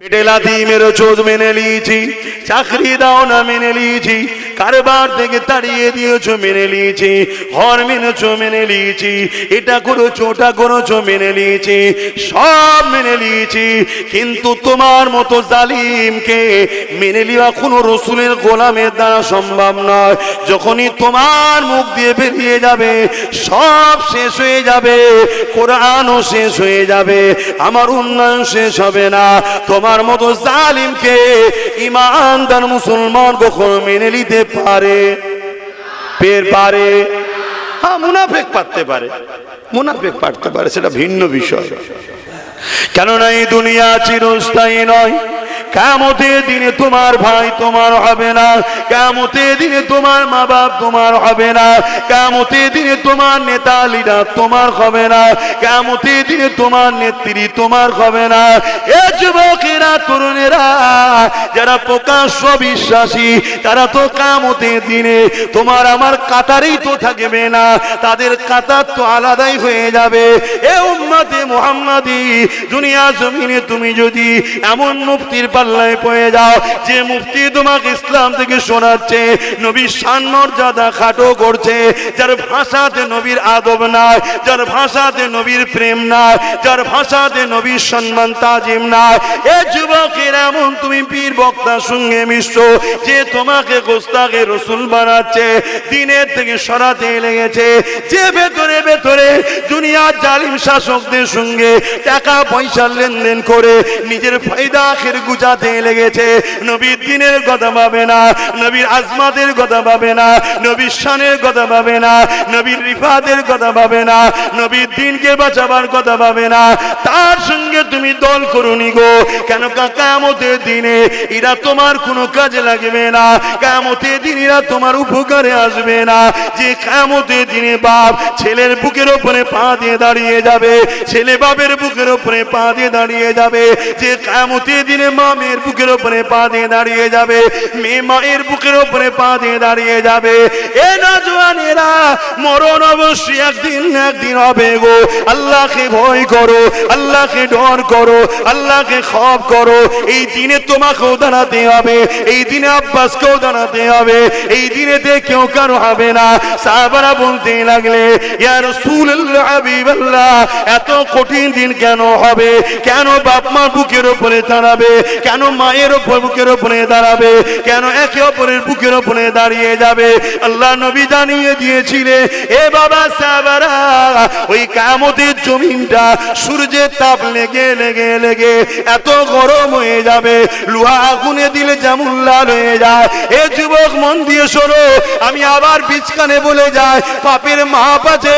পেটে লাথি মেরেছো মেনে নিয়েছি, চাকরি দাও না মেনে নিয়েছি, কারবার থেকে তাড়িয়ে দিয়েছো মেনে নিয়েছি, ঘর মেনেছো মেনে নিয়েছি, এটা করেছো ওটা করেছো মেনে নিয়েছি, সব মেনে নিয়েছি। কিন্তু তোমার মতো জালিমকে মেনে নেওয়া কোনো রসুলের গোলামের দ্বারা সম্ভব নয়। যখনই তোমার মুখ দিয়ে বেরিয়ে যাবে সব শেষ হয়ে যাবে, কোরআনও শেষ হয়ে যাবে, আমার উন্নয়ন শেষ হবে না। তোমার মতো জালিমকে ঈমানদার মুসলমান কখনো মেনে নিতে পারে? পারে? হ্যাঁ, মুনাফিক পারতে পারে, মুনাফিক পারতে পারে, সেটা ভিন্ন বিষয়। কেননা এই দুনিয়া চিরস্থায়ী নয়। কিয়ামতের দিনে তোমার ভাই তোমার হবে না, কিয়ামতের দিনে তোমার মা বাপ তোমার হবে না, কিয়ামতের দিনে তোমার নেতা লিডার তোমার হবে না, কিয়ামতের দিনে তোমার নেত্রী তোমার হবে না। এ যুবকেরা, তরুণেরা, যারা প্রকাশ্য বিশ্বাসী তারা তো কিয়ামতের দিনে তোমার আমার কাতারেই তো থাকবে না, তাদের কাতার তো আলাদাই হয়ে যাবে। এ উম্মতে মুহাম্মাদি, দুনিয়া জমিনে তুমি যদি এমন মুফতির পাল্লায় পড়ে যাও যে মুফতি তোমাকে ইসলাম থেকে শোনাচ্ছে, নবীর শান মর্যাদা খাটো করছে, যার ভাষাতে নবীর আদব নাই, যার ভাষাতে নবীর প্রেম নাই, যার ভাষাতে নবীর সম্মান তাজিম নাই, এ যুবকের এমন তুমি পীর বক্তার সঙ্গে মিশছো যে তোমাকে গোস্তাকে রসুল বানাচ্ছে, দিনের থেকে সরাতে লেগেছে, যে ভেতরে ভেতরে দুনিয়ার জালিম শাসকদের সঙ্গে টাকা পয়সা লেনদেন করে নিজের ফায়দা আখের গুজাতে লেগেছে, নবীর দিনের কথা ভাবে না, নবীর আজমাতের কথা ভাবে না, নবীর শানের কথা ভাবে না, নবীর রিফাতের কথা ভাবে না, নবীর দিনকে বাঁচাবার কথা ভাবে না, তার সঙ্গে তুমি দল করুনি গো। কেন? কিয়ামতের দিনে এরা তোমার কোনো কাজে লাগবে না, কিয়ামতের দিন এরা তোমার উপকারে আসবে না। যে কিয়ামতের দিনে বাপ ছেলের বুকের উপরে পা দিয়ে দাঁড়িয়ে যাবে, ছেলে বাপের বুকের উপরে পা দিয়ে দাঁড়িয়ে যাবে, যে কিয়ামতের দিনে মা মেয়ের বুকের উপরে পা দিয়ে দাঁড়িয়ে যাবে, মেয়ে মায়ের বুকের উপরে পা দিয়ে দাঁড়িয়ে যাবে। এ নওজওয়ানেরা, মরণ অবশ্যই একদিন একদিন হবে গো। আল্লাহকে ভয় করো, আল্লাহকে ডর করো, আল্লাহকে খৌফ করো। এই দিনে তোমাকেও দাঁড়াতে হবে, এই দিনে আব্বাসকেও দাঁড়াতে হবে, এই দিনেতে কেউ কারো হবে না। সাহাবারা বলতে লাগলে, ইয়া রাসূলুল্লাহ, হাবিবাল্লাহ, এত কঠিন দিন কেন হবে? কেন বাপ মা বুকের উপরে দাঁড়াবে? কেন মায়ের উপর বুকের উপরে দাঁড়াবে? কেন একে অপরের বুকের উপরে দাঁড়িয়ে যাবে? আল্লাহ নবী জানিয়ে দিয়েছিলেন, এ বাবা সাহাবারা, ওই কিয়ামতের জমিনটা সূর্যের তাপ লেগে লেগে লেগে এত গরম হয়ে যাবে, লোহা আগুনে দিলে যেমন লাল হয়ে যায়। এ যুবক, মন দিয়ে শোনো, আমি আবার বিচকানে বলে যাই, পাপের মাপ আছে,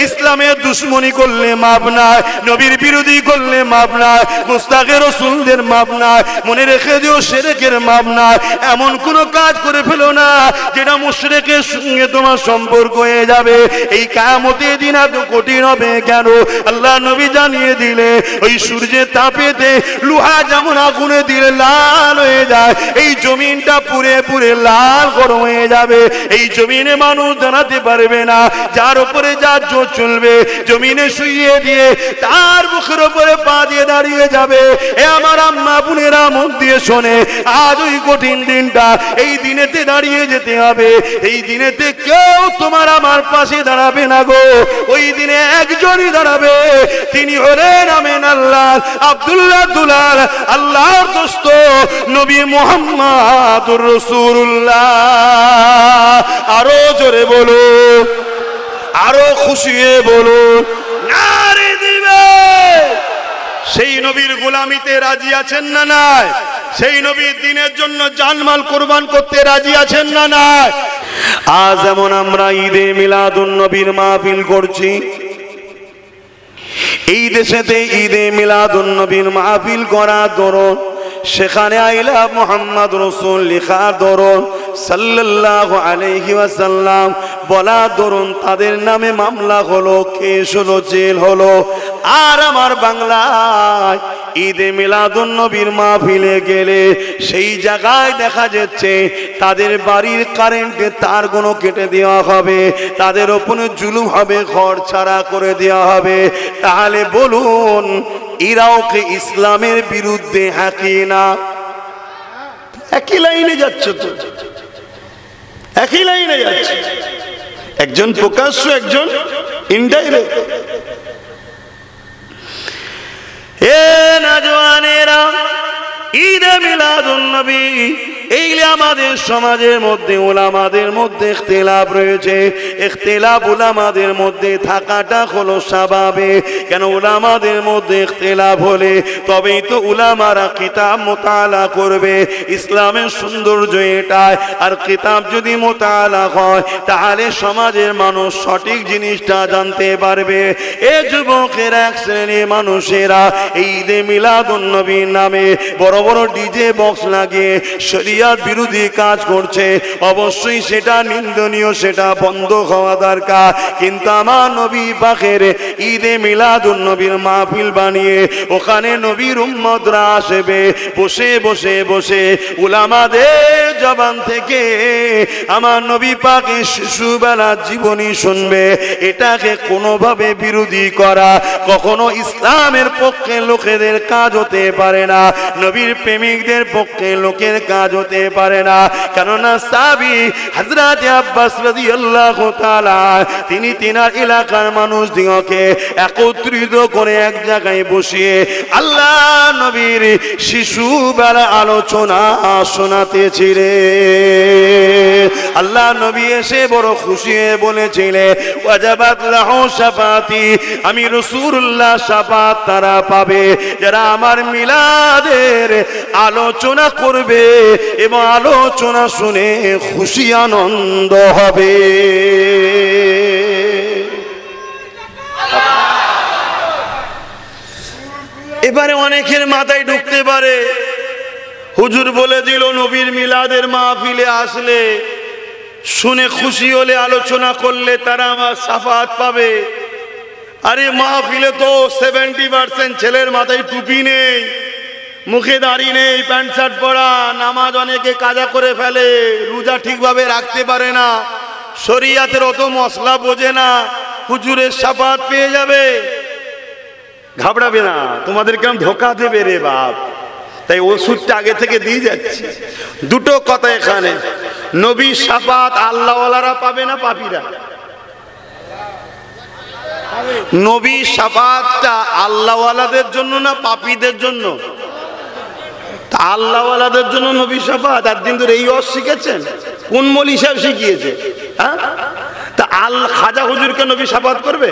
ইসলামের দুশ্মনী করলে মাপ নাই, নবীর বিরোধী করলে মাপ নাই, মুস্তাকে রসুলদের মাপ নাই, মনে রেখে দিও শিরকের মাপ নাই। এমন কোন কাজ করে ফেলো না যেটা মুশরিকের সঙ্গে তোমার সম্পর্ক হয়ে যাবে। এই কিয়ামতের দিন এত কঠিন হবে কেন? আল্লাহ নবী জানিয়ে দিলে, ওই সূর্যের তাপেতে লোহা যেমন আগুনে দিলে লাল হয়ে যায়, এই জমিনটা পুরে পুরে লাল গরম হয়ে যাবে। এই জমিনে মানুষ দাঁড়াতে পারবে না, যার উপরে যার জোর চলবে জমিনে শুইয়ে দিয়ে তার মুখের উপরে পা দিয়ে দাঁড়িয়ে যাবে। এ আমার আম্মা বোনেরা, মন দিয়ে শোনে, আজ ওই কঠিন দিনটা, এই দিনেতে দাঁড়িয়ে যেতে হবে। এই দিনেতে কেউ তোমার আমার পাশে দাঁড়াবে না গো, ওই দিনে একজনই দাঁড়াবে, তিনি হলেন আমিন আল্লাহ আব্দুল্লাহ দুলাল, আল্লাহর দোস্ত নবী মুহাম্মাদুর রাসূলুল্লাহ। আরো জোরে বলো, আরো খুশি হয়ে বলো, নারে দিবে। সেই নবীর গোলামিতে রাজি আছেন না নাই? সেই নবীর দিনের জন্য জানমাল কোরবান করতে রাজি আছেন না নাই? আজ যেমন আমরা ঈদে মিলাদুন নবীর মাহফিল করছি, এই দেশেতে ঈদে মিলাদুন নবীর মাহফিল করা দরুন, সেখানে আইলা মুহাম্মদ রাসূল লেখা দরুন, সাল্লাল্লাহু আলাইহি ওয়াসাল্লাম বলা দরুন, তাদের নামে মামলা হলো, কেস হলো, জেল হলো। আর আমার বাংলায় ঈদে মিলাদুন নবীর মাহফিলে গেলে সেই জায়গায় দেখা যাচ্ছে তাদের বাড়ির কারেন্টের তারগুলো কেটে দেওয়া হবে, তাদের উপরে জুলুম হবে, ঘর ছাড়া করে দেওয়া হবে। তাহলে বলুন, এরাও কি ইসলামের বিরুদ্ধে হ্যাঁ কি না? একই লাইনে যাচ্ছে তো, একই লাইনে যাচ্ছে, একজন প্রকাশ্য একজন ইনডাইরেক্ট। এ নওজওয়ানেরা, ঈদে মিলাদুন নবী এইলে আমাদের সমাজের মধ্যে উলামাদের মধ্যে ইখতিলাফ রয়েছে। ইখতিলাফ উলামাদের মধ্যে থাকাটা হলো স্বাভাবিক। কেন উলামাদের মধ্যে ইখতিলাফ হলে তবেই তো উলামারা কিতাব মুতালা করবে। ইসলামের সৌন্দর্য এটাই। আর কিতাব যদি মুতালা হয় তাহলে সমাজের মানুষ সঠিক জিনিসটা জানতে পারবে। এ যুবকের এক শ্রেণীর মানুষেরা ঈদে মিলাদুন নবীর নামে বড় বড় ডিজে বক্স লাগিয়ে শরীয়ত বিরোধী কাজ করছে। অবশ্যই সেটা নিন্দনীয়, সেটা বন্ধ হওয়া দরকার। কিন্তু আমার নবী পাকের ঈদে মিলাদুন নবীর মাহফিল বানিয়ে ওখানে নবীর উম্মতরা আসবে, বসে বসে বসে উলামাদের জবান থেকে আমার নবী পাকের শিশুবেলার জীবনী শুনবে। এটাকে কোনোভাবে বিরোধী করা কখনো ইসলামের পক্ষে লোকেদের কাজ হতে পারে না, নবীর প্রেমিকদের পক্ষে লোকের কাজ হতে পারে না। কেননা সাহাবী হযরত আব্বাস রাদিয়াল্লাহু তাআলা তিনি তিনার এলাকার মানুষদিগকে একত্রিত করে এক জায়গায় বসিয়ে আল্লাহ নবীর শিশুবেলা আলোচনা শোনাতেছিলেন। আল্লাহ নবী এসে বড় খুশি হয়ে বলেছিলেন, ওয়াজাবাত লাহু শাফাতি, আমি রাসূলুল্লাহ শাফাত তারা পাবে যারা আমার মিলাদের আলোচনা করবে এবং আলোচনা শুনে খুশি আনন্দ হবে। এবারে অনেকের মাথায় ঢুকতে পারে, হুজুর বলে দিল নবীর মিলাদের মাহফিলে আসলে শুনে খুশি হলে আলোচনা করলে তারা আমার শাফাত পাবে। আরে মাহফিলে তো 70% ছেলের মাথায় টুপি নেই, মুখে দাড়ি নেই, প্যান্ট শার্ট পরা, নামাজ অনেকে কাজা করে ফেলে, রোজা ঠিকভাবে রাখতে পারে না, শরীয়তের অত মশলা বোঝে না, হুজুরের শাফাত পেয়ে যাবে। ঘাবড়াবে না, তোমাদের কেমন ধোকা দেবে রে বাপ। তাই ওষুধটা আগে থেকে দিয়ে যাচ্ছে। দুটো কথা এখানে, নবীর শাফাত আল্লাহওয়ালারা পাবে না পাপীরা? নবীর শাফাতটা আল্লাহওয়ালাদের জন্য না পাপীদের জন্য? আল্লাহওয়ালাদের জন্য নবী শাফাত। আর দিন ধরে এই ওয়াজ শিখেছেন, কোন মৌলী সাহেব শিখিয়েছে? হ্যাঁ, তা খাজা হুজুরকে নবী শাফাত করবে?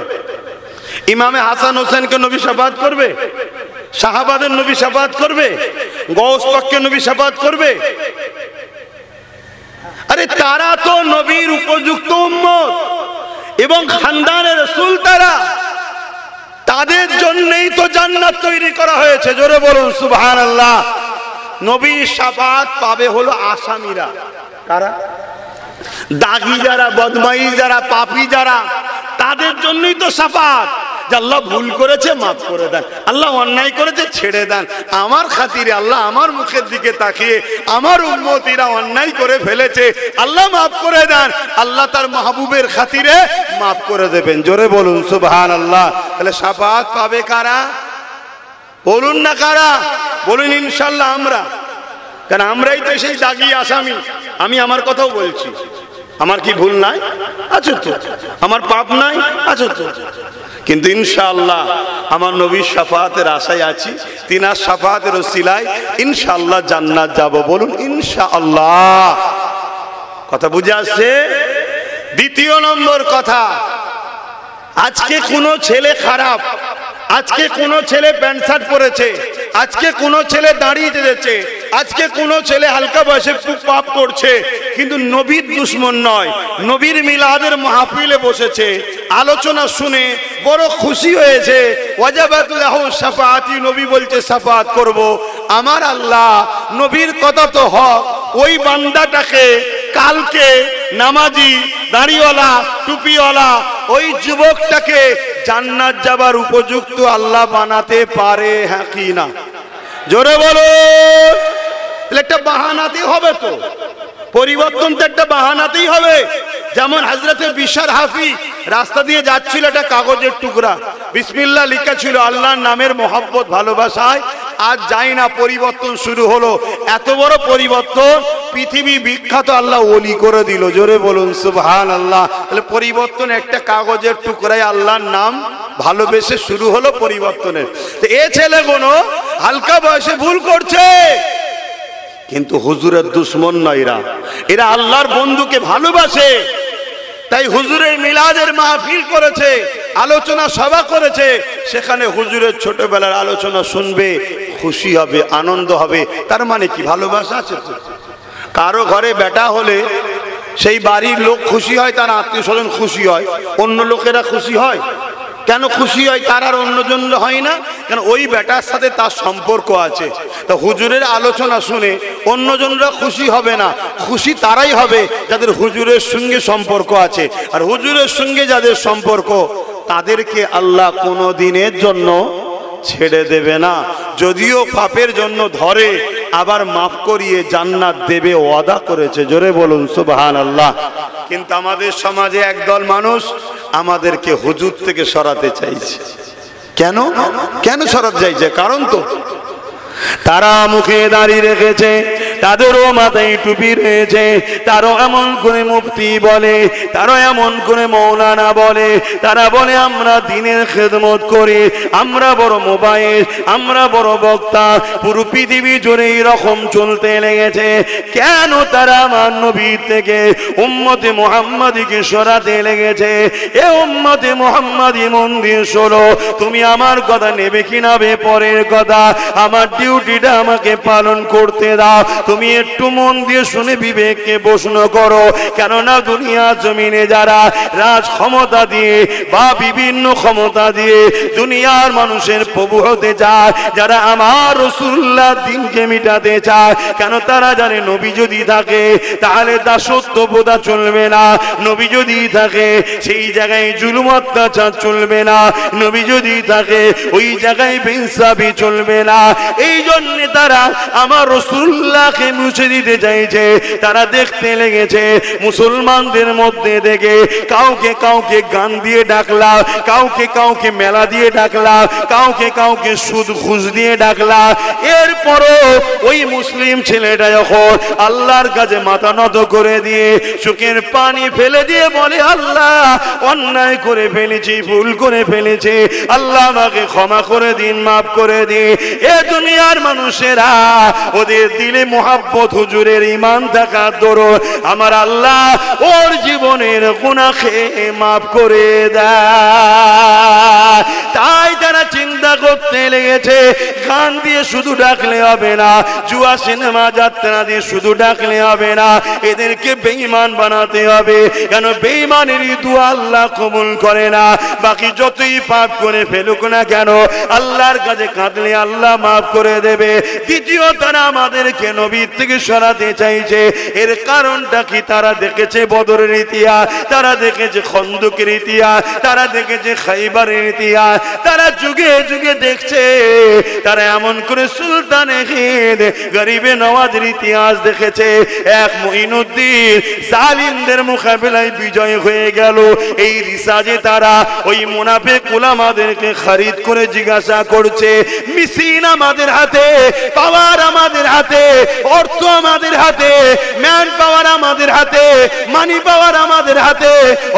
ইমামে হাসান হোসেনকে নবী শাফাত করবে? সাহাবাদের নবী শাফাত করবে? গৌস পাককে নবী শাফাত করবে? আরে তারা তো নবীর উপযুক্ত উম্মত এবং খানদানের রাসূল, তারা তাদের জন্যই তো জান্নাত তৈরি করা হয়েছে। জোরে বলুন সুবহানাল্লাহ। নবীর শাফাত পাবে হলো আসামিরা। কারা? দাগী যারা, বদমাই যারা, পাপী যারা, তাদের জন্যই তো শাফাত। যে আল্লাহ ভুল করেছে মাফ করে দেন, আল্লাহ অন্যায় করেছে ছেড়ে দেন, আমার খাতিরে আল্লাহ আমার মুখের দিকে তাকিয়ে আমার উম্মতিরা অন্যায় করে ফেলেছে, আল্লাহ মাফ করে দেন, আল্লাহ তার মাহবুবের খাতিরে মাফ করে দেবেন। জোরে বলুন সুবহানাল্লাহ। তাহলে শাফাত পাবে কারা? বলুন না কারা? বলুন ইনশাআল্লাহ আমরা। কারণ আমরাই তো সেই দাগী আসামি। আমি আমার কথাও বলছি, আমার কি ভুল নাই? আছে তো। আমার পাপ নাই? আছে তো। কিন্তু ইনশাআল্লাহ আমার নবীর শাফাতের আশায় আছি, তিনার শাফাতের ওসিলায় ইনশাআল্লাহ জান্নাত যাব। বলুন ইনশাআল্লাহ। কথা বুঝে আসছে? দ্বিতীয় নম্বর কথা, আজকে কোনো ছেলে খারাপ, আজকে কোনো ছেলে প্যান্ট শার্ট পরেছে, আজকে কোনো ছেলে দাঁড়িয়ে যেতেছে, আজকে কোনো ছেলে হালকা বয়সে পাপ করছে, কিন্তু নবীর দুশ্মন নয়, নবীর মিলাদের মাহফিলে বসেছে, আলোচনা শুনে বড় খুশি হয়েছে। ওয়াজাবাত লাহু শাফাআতি, নবী বলছে শাফাত করব। আমার আল্লাহ নবীর কথা তো হক, ওই বান্দাটাকে কালকে নামাজি, দাড়িওয়ালা, টুপিওয়ালা ওই যুবকটাকে জান্নাত যাবার উপযুক্ত আল্লাহ বানাতে পারে, হ্যাঁ কি না? জোরে বলো। একটা বাহানাতে হবে তো, পরিবর্তন তো একটা বাহানাতেই হবে। যেমন হযরতে বিশার হাফি রাস্তা দিয়ে যাচ্ছিল, একটা কাগজের টুকরা, বিসমিল্লাহ লেখা ছিল, আল্লাহর নামের মহব্বত ভালোবাসায় আজ যাই না, পরিবর্তন শুরু হলো। এত বড় পরিবর্তন পৃথিবী বিখ্যাত আল্লাহ ওলি করে দিল। জোরে বলুন সুবহানাল্লাহ। তাহলে পরিবর্তন একটা কাগজের টুকরায় আল্লাহর নাম ভালোবেসে শুরু হলো পরিবর্তনের। তো এ ছেলেগুলো হালকা বয়সে ভুল করছে, কিন্তু হুজুরের দুশ্মন নয় এরা, এরা আল্লাহর বন্ধুকে ভালোবাসে। তাই হুজুরের মিলাদের মাহফিল করেছে, আলোচনা সভা করেছে, সেখানে হুজুরের ছোটবেলার আলোচনা শুনবে, খুশি হবে, আনন্দ হবে। তার মানে কি ভালোবাসা আছে। কারো ঘরে বেটা হলে সেই বাড়ির লোক খুশি হয়, তার আত্মীয় স্বজন খুশি হয়, অন্য লোকেরা খুশি হয়। কেন খুশি হয়? তার আর অন্যজন হয় না, কেন ওই বেটার সাথে তার সম্পর্ক আছে। তো হুজুরের আলোচনা শুনে অন্যজনরা খুশি হবে না, খুশি তারাই হবে যাদের হুজুরের সঙ্গে সম্পর্ক আছে। আর হুজুরের সঙ্গে যাদের সম্পর্ক, তাদেরকে আল্লাহ কোনো দিনের জন্য ছেড়ে দেবে না। যদিও পাপের জন্য ধরে, আবার মাফ করিয়ে জান্নাত দেবে ওয়াদা করেছে। জোরে বলুন সুবহানাল্লাহ। কিন্তু আমাদের সমাজে একদল মানুষ আমাদেরকে হুজুর থেকে সরাতে চাইছে। কেন কেন সরাতে চাইছে? কারণ তো তারা মুখে দাঁড়িয়ে রেখেছে, তাদেরও মাথায় টুপি রয়েছে, তারও এমন করে মুফতি বলে, তারও এমন করে মৌলানা বলে, তারা বলে আমরা দ্বীনের খেদমত করি, আমরা বড় মোবাইল, আমরা বড় বক্তা। পুরো পৃথিবী জুড়ে এরকম চলতে লেগেছে। কেন তারা আমার নবী থেকে উম্মতে মুহাম্মাদীকে সরাতে লেগেছে? এ উম্মতে মুহাম্মাদী মন্দির শোনো, তুমি আমার কথা নেবে কিনা বে পরের কথা, আমার ডিউটিটা আমাকে পালন করতে দাও। তুমি একটু মন দিয়ে শুনে বিবেককে প্রশ্ন করো, কেননা দুনিয়া জমিনে যারা রাজ ক্ষমতা দিয়ে বা বিভিন্ন ক্ষমতা দিয়ে দুনিয়ার মানুষের প্রভু হতে চায়, যারা আমার রাসূলুল্লাহর দ্বীনকে মিটাতে চায়, কেন তারা জানে নবী যদি থাকে তাহলে দাসত্ববোধা চলবে না, নবী যদি থাকে সেই জায়গায় জুলুম অত্যাচার চলবে না, নবী যদি থাকে ওই জায়গায় বেইনসাফি চলবে না। এই জন্য তারা আমার রাসূলুল্লাহকে মুছে দিতে চাইছে। তারা দেখতে লেগেছে মুসলমানদের মধ্যে থেকে কাউকে কাউকে গান দিয়ে ডাকলা, কাউকে কাউকে মেলা দিয়ে ডাকলা, কাউকে কাউকে সুদ ঘুষ দিয়ে ডাকলা। এরপরও ওই মুসলিম ছেলেটা যখন আল্লাহর কাছে মাথা নত করে দিয়ে চোখের পানি ফেলে দিয়ে বলে, আল্লাহ অন্যায় করে ফেলেছি, ভুল করে ফেলেছি, আল্লাহ আমাকে ক্ষমা করে দিন, মাফ করে দিন। এ দুনিয়ার মানুষেরা ওদের দিলে মোহাব্বত হুজুরের ঈমান থাকার দরুন আমার আল্লাহ ওর জীবনের গুনাহকে মাফ করে দেয়। তাই তারা চিন্তা করতে লেগেছে গান দিয়ে শুধু ডাকলে হবে না, জুয়া সিনেমা যাত্রা দিয়ে শুধু ডাকলে হবে না, এদেরকে বেঈমান বানাতে হবে। কেন বেঈমানেরই দুয়া আল্লাহ কবুল করে না। বাকি যতই পাপ করে ফেলুক না কেন, আল্লাহর কাছে কাঁদলে আল্লাহ মাফ করে দেবে। দ্বিতীয়, তারা আমাদেরকে নবী থেকে সরাতে চাইছে। এর কারণটা কি? তারা দেখেছে বদরের ইতিহাস, তারা দেখেছে খন্দকের ইতিহাস, তারা দেখেছে খাইবারের ইতিহাস, তারা যুগে যুগে দেখছে। তারা এমন করে সুলতানে হিন্দ গরিবে নওয়াজের ইতিহাস দেখেছে। এক মুঈনুদ্দিন জালিমদের মোকাবেলায় বিজয় হয়ে গেল। এই রিসার্চে তারা ওই মুনাফিক উলামাদেরকে খরিদ করে জিজ্ঞাসা করছে, মিশিন আমাদের হাতে, পাওয়ার আমাদের হাতে, অর্থ আমাদের হাতে, ম্যান পাওয়ার আমাদের হাতে, মানি পাওয়ার আমাদের হাতে,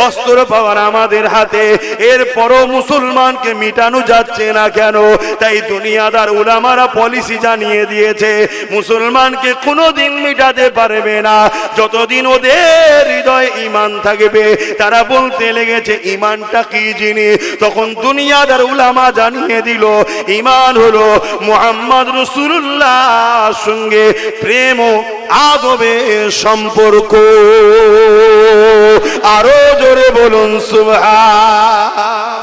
অস্ত্র পাওয়ার আমাদের হাতে, এরপরও মুসলমানকে মিটানো যাচ্ছে না কেন? তাই দুনিয়াদার উলামারা পলিসি জানিয়ে দিয়েছে, মুসলমানকে কোনোদিন মিটাতে পারবে না যতদিন ওদের হৃদয়ে ঈমান থাকবে। তারা বলতে লেগেছে ঈমানটা কি জিনিস? তখন দুনিয়াদার উলামা জানিয়ে দিল, ঈমান হলো মুহাম্মদ রাসূলুল্লাহর সঙ্গে প্রেম ও আদবের সম্পর্ক। আরো জোরে বলুন সুবহান।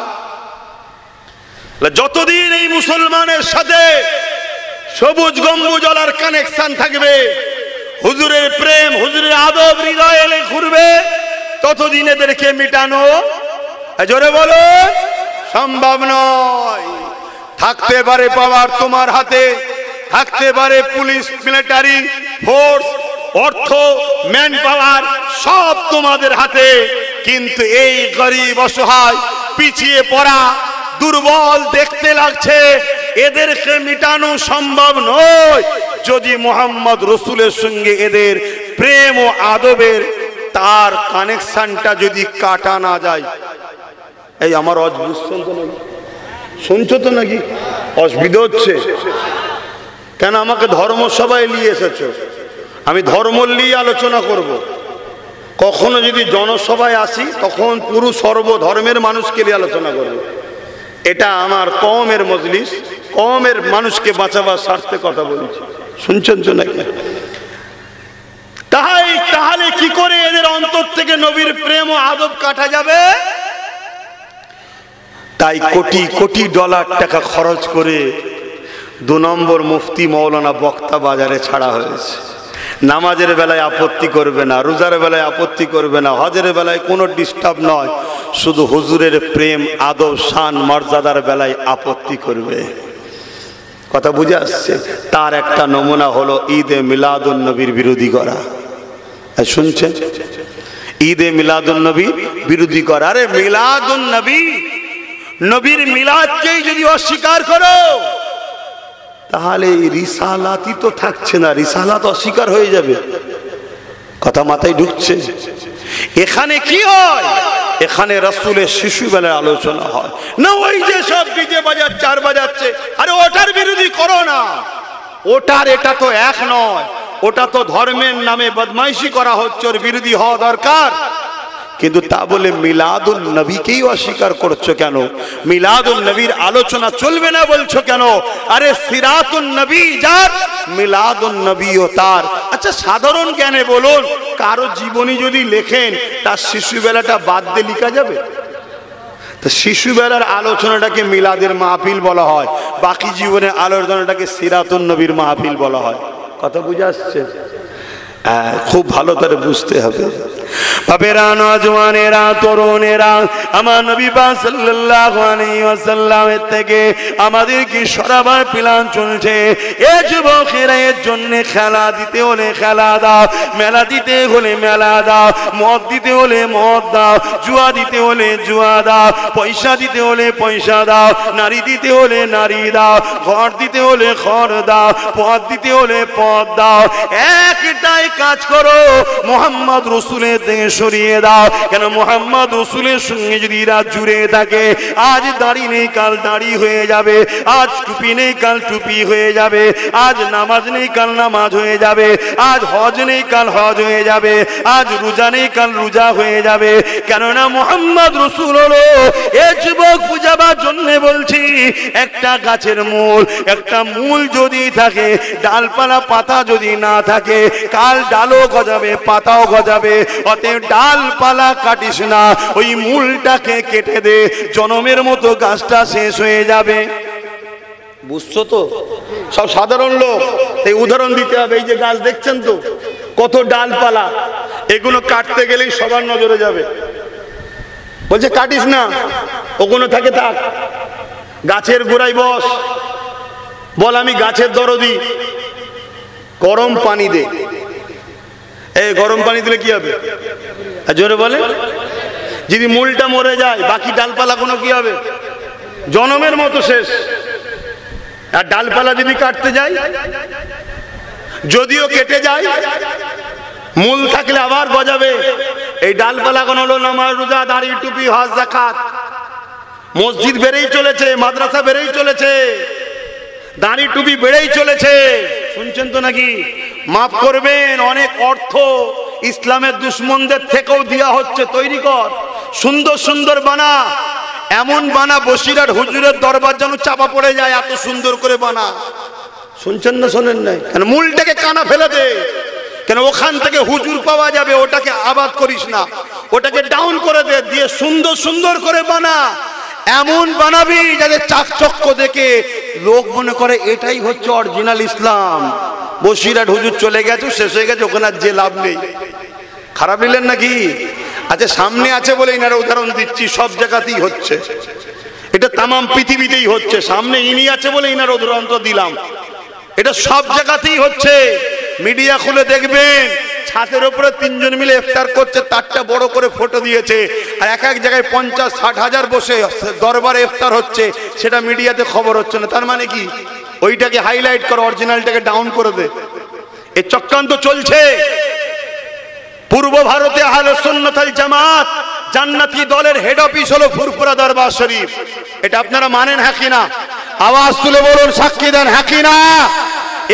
যতদিন এই মুসলমানের সাথে সবুজ গম্বুজলার কানেকশন থাকবে, হুজুরের প্রেম, হুজুরের আদব হৃদয়ে এলে ঘুরবে, ততদিন এদেরকে মিটানো জোরে বলো সম্ভব নয়। থাকতে পারে পাওয়ার তোমার হাতে, থাকতে পারে পুলিশ মিলিটারি ফোর্স, অর্থ, ম্যান পাওয়ার সব তোমাদের হাতে, কিন্তু এই গরিব অসহায় পিছিয়ে পড়া দুর্বল দেখতে লাগছে, এদেরকে মিটানো সম্ভব নয় যদি মোহাম্মদ রসুলের সঙ্গে এদের প্রেম ও আদবের তার কানেকশনটা যদি কাটা না যায়। এই আমার শুনছো তো নাকি? অসুবিধা হচ্ছে কেন? আমাকে ধর্মসভায় নিয়ে এসেছো, আমি ধর্ম নিয়ে আলোচনা করব। কখনো যদি জনসভায় আসি তখন পুরো সর্বধর্মের মানুষকে নিয়ে আলোচনা করব। এটা আমার কওমের মজলিস, কওমের মানুষকে বাঁচাবার স্বার্থে কথা বলছি। শুনছেন তো নাকি? তাহলে কি করে এদের অন্তর থেকে নবীর প্রেম ও আদব কাটা যাবে? তাই কোটি কোটি ডলার টাকা খরচ করে 2 নম্বর মুফতি মৌলানা বক্তা বাজারে ছাড়া হয়েছে। নামাজের বেলায় আপত্তি করবে না, রোজার বেলায় আপত্তি করবে না, হজের বেলায় কোনো ডিস্টার্ব নয়, শুধু হুজুরের প্রেম আদব শান মর্যাদার বেলায় আপত্তি করবে। কথা বুঝে আসছে? তার একটা নমুনা হলো ঈদে মিলাদুন নবীর বিরোধী করা। শুনছেন? ঈদে মিলাদুন নবী বিরোধী করা। আরে মিলাদুন নবী, নবীর মিলাদকেই যদি অস্বীকার করো তাহলে রিসালাতই তো থাকছে না, রিসালাত অস্বীকার হয়ে যাবে। কথা মাথায় ঢুকছে? এখানে কি হয়? এখানে রাসূলের শিশুবেলার আলোচনা হয় না। ওই যে সব ডিজে বাজাচ্ছে আর বাজাচ্ছে, আরে ওটার বিরোধী করো না। ওটার এটা তো এক নয়, ওটা তো ধর্মের নামে বদমাইশি করা হচ্ছে, ওর বিরোধী হওয়া দরকার। কিন্তু তা বলে মিলাদুন নবীকেই অস্বীকার করছো কেন? মিলাদুন নবীর আলোচনা চলবে না বলছো কেন? আরে সিরাতুন নবী যার, মিলাদুন নবীও তার। আচ্ছা সাধারণ জ্ঞানে বলুন, কারো জীবনী যদি লেখেন তার শিশুবেলাটা বাদ দিয়ে লেখা যাবে? তো শিশুবেলার আলোচনাটাকে মিলাদের মাহফিল বলা হয়, বাকি জীবনের আলোচনাটাকে সিরাতুন নবীর মাহফিল বলা হয়। কথা বুঝে আসছে? খুব ভালো করে বুঝতে হবে। বাবেরা, নওজওয়ানেরা, তরুণেরা, আমার নবী পাক সাল্লাল্লাহু আলাইহি ওয়াসাল্লামের থেকে আমাদের কি সরাবার প্ল্যান চলছে। এ যুবকেরা, এর জন্য খেলা দিতে হলে খেলা দাও, মেলা দিতে হলে মেলা দাও, মদ দিতে হলে মদ দাও, জুয়া দিতে হলে জুয়া দাও, পয়সা দিতে হলে পয়সা দাও, নারী দিতে হলে নারী দাও, ঘর দিতে হলে ঘর দাও, পদ দিতে হলে পদ দাও। একটাই কাজ করো, মোহাম্মদ রসুলের থেকে সরিয়ে দাও। কেন? মোহাম্মদ রসুলের সঙ্গে যদি রাত জুড়ে থাকে, আজ দাড়ি নেই কাল দাড়ি হয়ে যাবে, আজ টুপি নেই কাল টুপি হয়ে যাবে, আজ নামাজ নেই কাল নামাজ হয়ে যাবে, আজ হজ নেই কাল হজ হয়ে যাবে, আজ রোজা নেই কাল রোজা হয়ে যাবে। কেননা মোহাম্মদ রসুল হলো এ যুবক বুঝাবার জন্য বলছি, একটা গাছের মূল, একটা মূল যদি থাকে, ডালপালা পাতা যদি না থাকে, কাল ডালও গজাবে পাতাও গজাবে। অতএব ডালপালা কাটিস না, ওই মূলটাকে কেটে দে, জনমের মতো গাছটা শেষ হয়ে যাবে। বুঝছো তো? সব সাধারণ লোক এই উদাহরণ দিতে হবে। এই যে গাছ দেখছেন তো, কত ডালপালা, এগুলো কাটতে গেলেই সবার নজরে যাবে। বলছে কাটিস না, ওগুলো থাকে থাক, গাছের গোড়ায় বস, বল আমি গাছের দরদি, গরম পানি দে। এই গরম পানি দিলে কি হবে? জোরে বলে। যদি মূলটা মরে যায়, বাকি ডালপালা কোনো কি হবে? জনমের মতো শেষ। আর ডালপালা যদি কাটতে যায়, যদিও কেটে যায়, মূল থাকলে আবার গজাবে। এই ডালপালা কোন হলো নামাজ রোজা দাড়ি টুপি হজ যাকাত, মসজিদ বেড়েই চলেছে, মাদ্রাসা বেড়েই চলেছে, দাড়ি টুপি বেড়েই চলেছে। শুনছেন তো নাকি? মাফ করবেন, অনেক অর্থ ইসলামের দুশ্মনদের থেকেও দেওয়া হচ্ছে। তৈরি কর, সুন্দর সুন্দর বানা, এমন বানা বসিরহাট হুজুরের দরবার যেন চাপা পড়ে যায়, এত সুন্দর করে বানা। শুনছেন না শোনেন নাই? কেন? মূলটাকে কানা ফেলে দে। কেন? ওখান থেকে হুজুর পাওয়া যাবে, ওটাকে আবাদ করিস না, ওটাকে ডাউন করে দে, দিয়ে সুন্দর সুন্দর করে বানা। এমন বানাবি যাতে চাকচক্য দেখে লোক মনে করে এটাই হচ্ছে অরিজিনাল ইসলাম। বসিরহাট হুজুর চলে গেছে, শেষ হয়ে গেছে, ওখানে আর যে লাভ নেই। খারাপ নিলেন নাকি? আচ্ছা সামনে আছে বলে ইনারা উদাহরণ দিচ্ছি, সব জায়গাতেই হচ্ছে এটা, তামাম পৃথিবীতেই হচ্ছে। সামনে ইনি আছে বলে ইনার উদাহরণ দিলাম, এটা সব জায়গাতেই হচ্ছে। মিডিয়া খুলে দেখবেন ছাদের উপরে তিনজন মিলে ইফতার করছে, তারটা বড় করে ফটো দিয়েছে, আর এক এক জায়গায় 50-60 হাজার বসে দরবারে ইফতার হচ্ছে, সেটা মিডিয়াতে খবর হচ্ছে না। তার মানে কি? ওইটাকে হাইলাইট করে, অরিজিনালটাকে ডাউন করে দে। এই চক্রান্ত চলছে। পূর্ব ভারতে আহলে সুন্নাত ওয়াল জামাত জান্নাতি দলের হেড অফিস হলো ফুরফুরা দরবার শরীফ। এটা আপনারা মানেন হ্যাঁ কি না? আওয়াজ তুলে বলুন, সাক্ষী দেন হ্যাঁ কি না?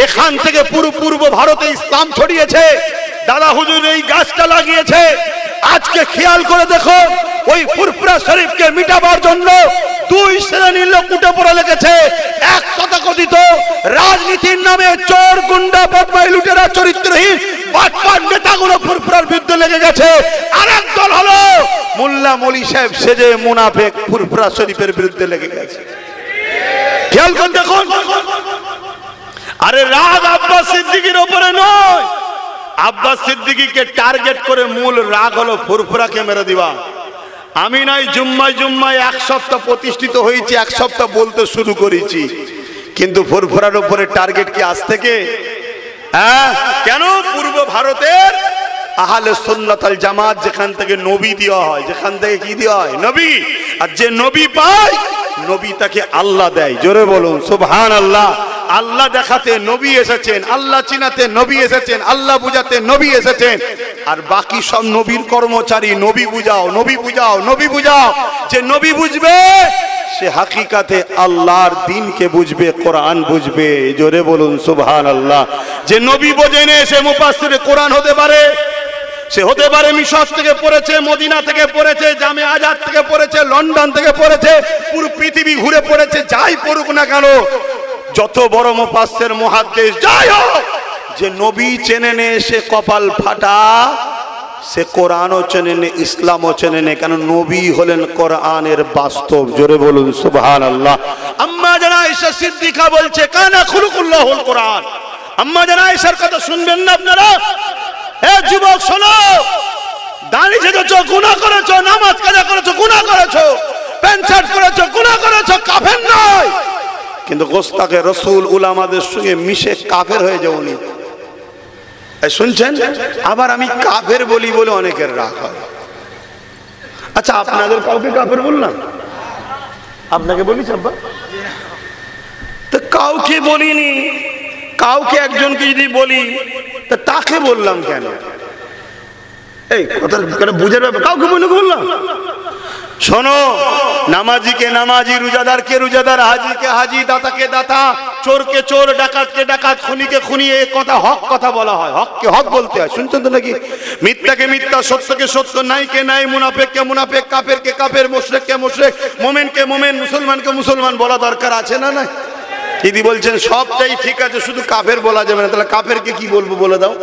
এখান থেকে পূর্ব ভারতে ইসলাম ছড়িয়েছে, দাদা হুজুর এই গাছটা লাগিয়েছে। আজকে খেয়াল করে দেখো, ওই ফুরফুরা শরীফকে মিটাবার জন্য দুই শ্রেণীর লোক উঠে পড়ে লেগেছে। এক তথাকথিত রাজনীতির নামে চোর, গুন্ডা, বদমাই, লুটেরা, চরিত্রহীন বাটপার নেতাগুলো ফুরফুরার বিরুদ্ধে লেগে গেছে। আরেক দল হলো মোল্লা মলি সাহেব সেজে মুনাফিক ফুরফুরা শরীফের বিরুদ্ধে লেগে গেছে। খেয়াল করে দেখুন। আরে রাগ আব্বাস সিদ্দিকীর উপরে নয়, আব্বাস সিদ্দিকীকে টার্গেট করে মূল রাগ হলো ফুরফুরাকে মেরে দিবা। আমি নাই জুম্মায় এক সপ্তাহ প্রতিষ্ঠিত হয়েছি, এক সপ্তাহ বলতে শুরু করেছি, কিন্তু ফুরফুরার উপরে টার্গেট কি আজ থেকে? হ্যাঁ, কেন? পূর্ব ভারতের আহলে সুন্নাত ওয়াল জামাত যেখান থেকে নবী দেওয়া হয়, যেখান থেকে কি দেওয়া হয়? নবী। আর যে নবী পায়, নবী তাকে আল্লাহ দেয়। জোরে বলুন সুবহানাল্লাহ। আল্লাহ দেখাতে নবী এসেছেন, আল্লাহ চিনাতে নবী এসেছেন, আল্লাহ বুঝাতে নবী এসেছেন। আর বাকি সব নবীর কর্মচারী। নবী বুঝাও, নবী বুঝাও, নবী বুঝাও। যে নবী বুঝবে সে হাকিকাতে আল্লাহর দ্বীনকে বুঝবে, কোরআন বুঝবে। জোরে বলুন সুবহানাল্লাহ। যে নবী বোঝেনে সে মুফাসসিরে কোরআন হতে পারে, সে হতে পারে মিশর থেকে পড়েছে, মদিনা থেকে পড়েছে, জামে আজাদ থেকে পড়েছে, লন্ডন থেকে পড়েছে, পুরো পৃথিবী ঘুরে পড়েছে। যাই পড়ুক না কেন, যত বড় মুফাসসির মুহাদ্দিস যাই হোক, যে নবী চেনে নে সে কপাল ফাটা, সে কোরআনও চেনে নে, ইসলামও চেনে নে। কেন? নবী হলেন কোরআনের বাস্তব। জোরে বলুন সুবহানাল্লাহ। আম্মা জানা আয়েশা সিদ্দিকা বলছে, কানা খুলুকুল্লাহুল কোরআন। আম্মা জানা আয়েশার কথা শুনবেন না আপনারা? এ যুবক শোনো, দাঁড়িয়ে ছেড়েছো, গুনাহ করেছো, নামাজ কাজা করেছো, গুনাহ করেছো, প্যান্ট শার্ট পরেছো, গুনাহ করেছো, কাফের নয়। কিন্তু গোস্তাকে রসুল উলামাদের সঙ্গে মিশে কাফের হয়ে যাওনি। শুনছেন? আবার আমি কাফের বলি বলে অনেকের রাগ হয়। আচ্ছা, আপনাদের কাউকে কাফের বললাম? আপনাকে বলিস আব্বা? তো কাউকে বলিনি। কাউকে একজনকে যদি বলি তা তাকে বললাম কেন? এই কথা বুঝে পারবে? কাউকে বললাম। শোনো, নামাজিকে নামাজি, রোজাদারকে রোজাদার, হাজিকে হাজি, দাতাকে দাতা, চোরকে চোর, ডাকাতকে ডাকাত, খুনিকে খুনি, এই কথা হক কথা বলা হয়। হককে হক বলতে হয়। শুনছেন তো নাকি? মিথ্যাকে মিথ্যা, সত্যকে সত্য, নাইকে নাই, মুনাফিককে মুনাফিক, কাফেরকে কাফের, মুশরিককে মুশরিক, মুমিনকে মুমিন, মুসলমানকে মুসলমান বলা দরকার আছে না? না। দিদি বলছেন সবটাই ঠিক আছে, শুধু কাফের বলা যাবে না। তাহলে কাফেরকে কি বলবো বলে দাও,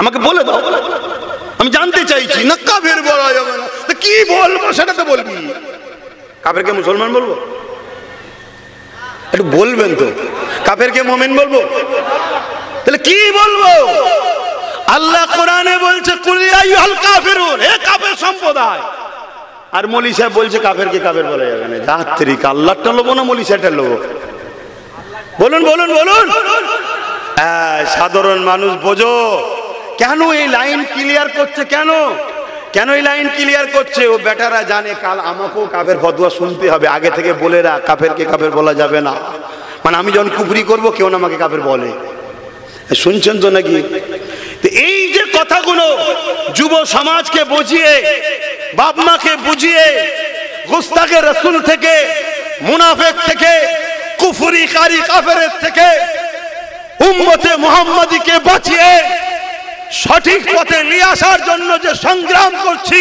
আমাকে বলে দাও। আমি জানতে চাইছি। না, কাফের বলা যাবে না, তো কি বলবো সেটা তো বলবি। কাফেরকে মুসলমান বলবো? একটু বলবেন তো। কাফেরকে মুমিন বলবো? তাহলে কি বলবো? আল্লাহ কোরআনে বলছে, কুল ইয়া আইয়ুহাল কাফিরুন, হে কাফের সম্প্রদায়। আর মৌলী সাহেব বলছে কাফেরকে কাফের বলা যাবে না। যাত্রীকে আল্লাহটা লোবো না মৌলী সাহেবটা লোবো? বলুন বলুন বলুন। সাধারণ মানুষ বোঝো। কেন এই লাইন ক্লিয়ার করছে? কেন কেন এই লাইন ক্লিয়ার করছে? ও বেটারা জানে কাল আমাকেও কাফের ফতোয়া শুনতে হবে। আগে থেকে বলে রাখ, কাফেরকে কাফের বলা যাবে না। মানে আমি যখন কুফরি করবো কেউ না আমাকে কাফের বলে। শুনছেন তো নাকি? এই যে কথাগুলো যুব সমাজকে বুঝিয়ে, বাপ মাকে বুঝিয়ে, গুস্তাখে রাসূল থেকে, মুনাফিক থেকে, কুফরি কারি কাফেরের থেকে উম্মতে মুহাম্মাদীকে বাঁচিয়ে সঠিক পথে নিয়ে আসার জন্য যে সংগ্রাম করছি,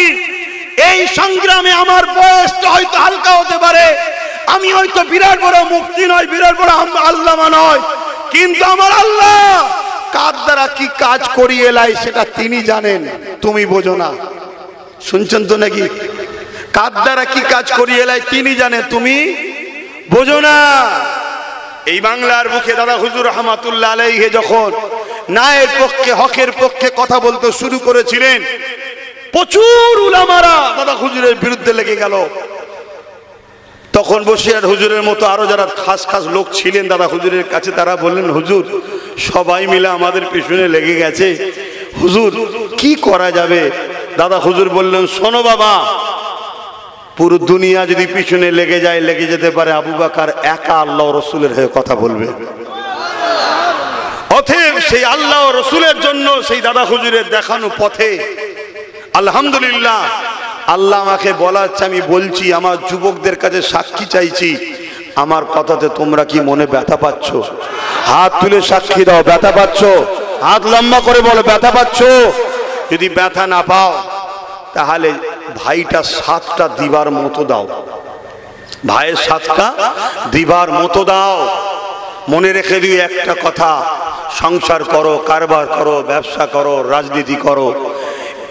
এই সংগ্রামে আমার বয়সটা হয়তো হালকা হতে পারে, আমি হয়তো বিরাট বড় মুফতি নয়, বিরাট বড় আল্লামা নয়, কিন্তু আমার আল্লাহ কার দ্বারা কি কাজ করিয়ে এলাই সেটা তিনি জানেন, তুমি বোঝো না। শুনছেন তো নাকি? কার দ্বারা কি কাজ করিয়ে এলাই তিনি জানেন, তুমি বোঝো না। এই বাংলার মুখে দাদা হুজুর রহমাতুল্লাহ আলাইহি যখন ন্যায়ের পক্ষে, হকের পক্ষে কথা বলতে শুরু করেছিলেন, প্রচুর উলামারা দাদা হুজুরের বিরুদ্ধে লেগে গেল। তখন বসিয়ার হুজুরের মতো আরো যারা খাস খাস লোক ছিলেন দাদা হুজুরের কাছে, তারা বললেন, হুজুর সবাই মিলে আমাদের পিছনে লেগে গেছে। হুজুর কি করা যাবে? দাদা হুজুর বললেন, শোনো বাবা, পুরো দুনিয়া যদি পিছনে লেগে যায়, লেগে যেতে পারে, আবু বকর একা আল্লাহ রসুলের হয়ে কথা বলবে। অতএব সেই আল্লাহ রসুলের জন্য সেই দাদা হুজুরের দেখানো পথে আলহামদুলিল্লাহ আল্লাহ আমাকে বলাচ্ছে, আমি বলছি, আমার যুবকদের কাছে সাক্ষী চাইছি, আমার কথাতে তোমরা কি মনে ব্যথা পাচ্ছ? হাত তুলে সাক্ষী দাও, ব্যথা পাচ্ছ? হাত লম্বা করে বলো, ব্যথা পাচ্ছ? যদি ব্যথা না পাও তাহলে ভাইটা 7টা দিবার মতো দাও, ভাইয়ের 7টা দিবার মতো দাও। মনে রেখে দিও একটা কথা, সংসার করো, কারবার করো, ব্যবসা করো, রাজনীতি করো,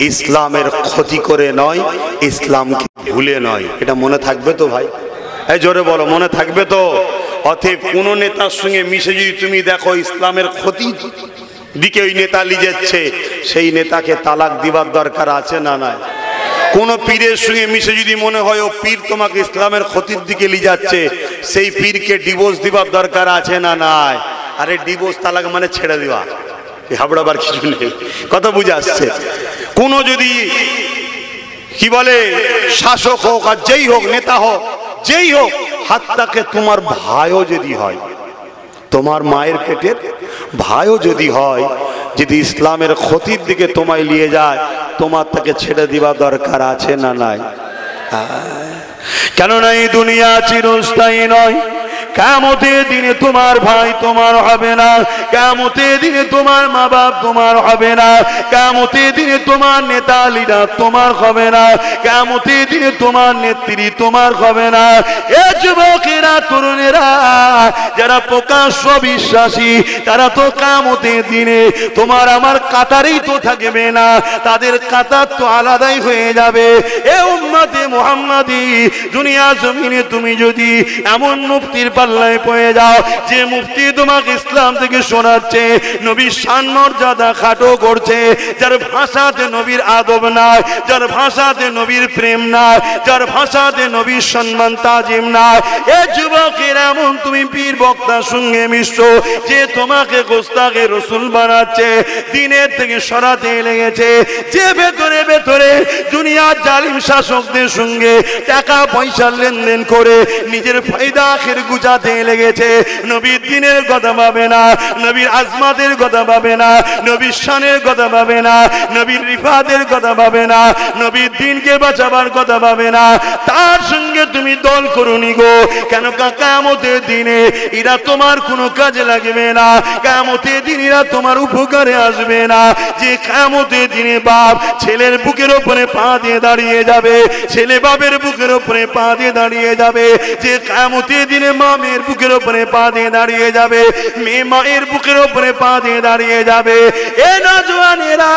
ইসলামের ক্ষতি করে নয়, ইসলামকে ভুলে নয়। এটা মনে থাকবে তো ভাই? এই জোরে বলো, মনে থাকবে তো? অতএব কোন নেতার সঙ্গে মিশে যদি তুমি দেখো ইসলামের ক্ষতি দিকে ওই নেতা নিয়ে যাচ্ছে, সেই নেতাকে তালাক দিবার দরকার আছে না নাই? কোন পীরের সঙ্গে মিশে যদি মনে হয় ও পীর তোমাকে ইসলামের ক্ষতির দিকে নিয়ে যাচ্ছে, সেই পীরকে ডিভোর্স দিবার দরকার আছে না নাই? আরে ডিভোর্স তালাক মানে ছেড়ে দেওয়া, হাবড়াবার কিছু নেই। কথা বুঝে আসছে? কোন যদি কি বলে শাসক হোক আর যেই হোক, নেতা হোক, যেই হোক, হাত্তাকে তোমার ভাইও যদি হয়, তোমার মায়ের পেটের ভাইও যদি হয়, যদি ইসলামের ক্ষতির দিকে তোমায় নিয়ে যায়, তোমার তাকে ছেড়ে দিবা দরকার আছে না নাই? কেননা এই দুনিয়া চিরস্থায়ী নয়। কিয়ামতের দিনে তোমার ভাই তোমার হবে না, কিয়ামতের দিনে তোমার মা বাপ তোমার হবে না, কিয়ামতের দিনে তোমার নেতা লিডার তোমার হবে না, কিয়ামতের দিনে তোমার নেত্রী তোমার হবে না। এ যুবকেরা, তরুণেরা, যারা প্রকাশ্য বিশ্বাসী, তারা তো কিয়ামতের দিনে তোমার আমার কাতারেই তো থাকবে না, তাদের কাতার তো আলাদাই হয়ে যাবে। এ উম্মতে মুহাম্মাদি, দুনিয়া জমিনে তুমি যদি এমন মুফতির পাল্লায় পড়ে যাও, যে মুফতি তোমাকে ইসলাম থেকে শোনাচ্ছে, নবীর শান মর্যাদা খাটো করছে, যার ভাষাতে নবীর আদব নাই, যার ভাষাতে নবীর প্রেম নাই, যার ভাষাতে নবীর সম্মান তাজিম নাই, এ যুবকের এমন তুমি পীর বক্তার সঙ্গে মিশছো, যে তোমাকে গোস্তাকে রসুল বানাচ্ছে, দিনের থেকে সরাতে লেগেছে, যে ভেতরে ভেতরে দুনিয়ার জালিম শাসকদের সঙ্গে টাকা পয়সা লেনদেন করে নিজের ফায়দা আখের গুজাতে লেগেছে, নবীর দিনের কথা ভাবে না, নবীর আজমাতের কথা ভাবে না, নবীর শানের কথা ভাবে না, নবীর রিফাতের কথা ভাবে না, নবীর দিনকে বাঁচাবার কথা ভাবে না, তার সঙ্গে তুমি দল করুনি গো। কেন? কিয়ামতের দিনে এরা তোমার কোনো কাজে লাগবে না, কিয়ামতের দিন এরা তোমার উপকারে আসবে না। যে কিয়ামতের দিনে বাপ ছেলের বুকের উপরে পা দিয়ে দাঁড়িয়ে যাবে, ছেলে বাপের বুকের উপরে পা দিয়ে দাঁড়িয়ে যাবে, যে কিয়ামতের দিনে মা মেয়ের বুকের উপরে পা দিয়ে দাঁড়িয়ে যাবে, মেয়ে মায়ের বুকের উপরে পা দিয়ে দাঁড়িয়ে যাবে। এ নওজওয়ানেরা,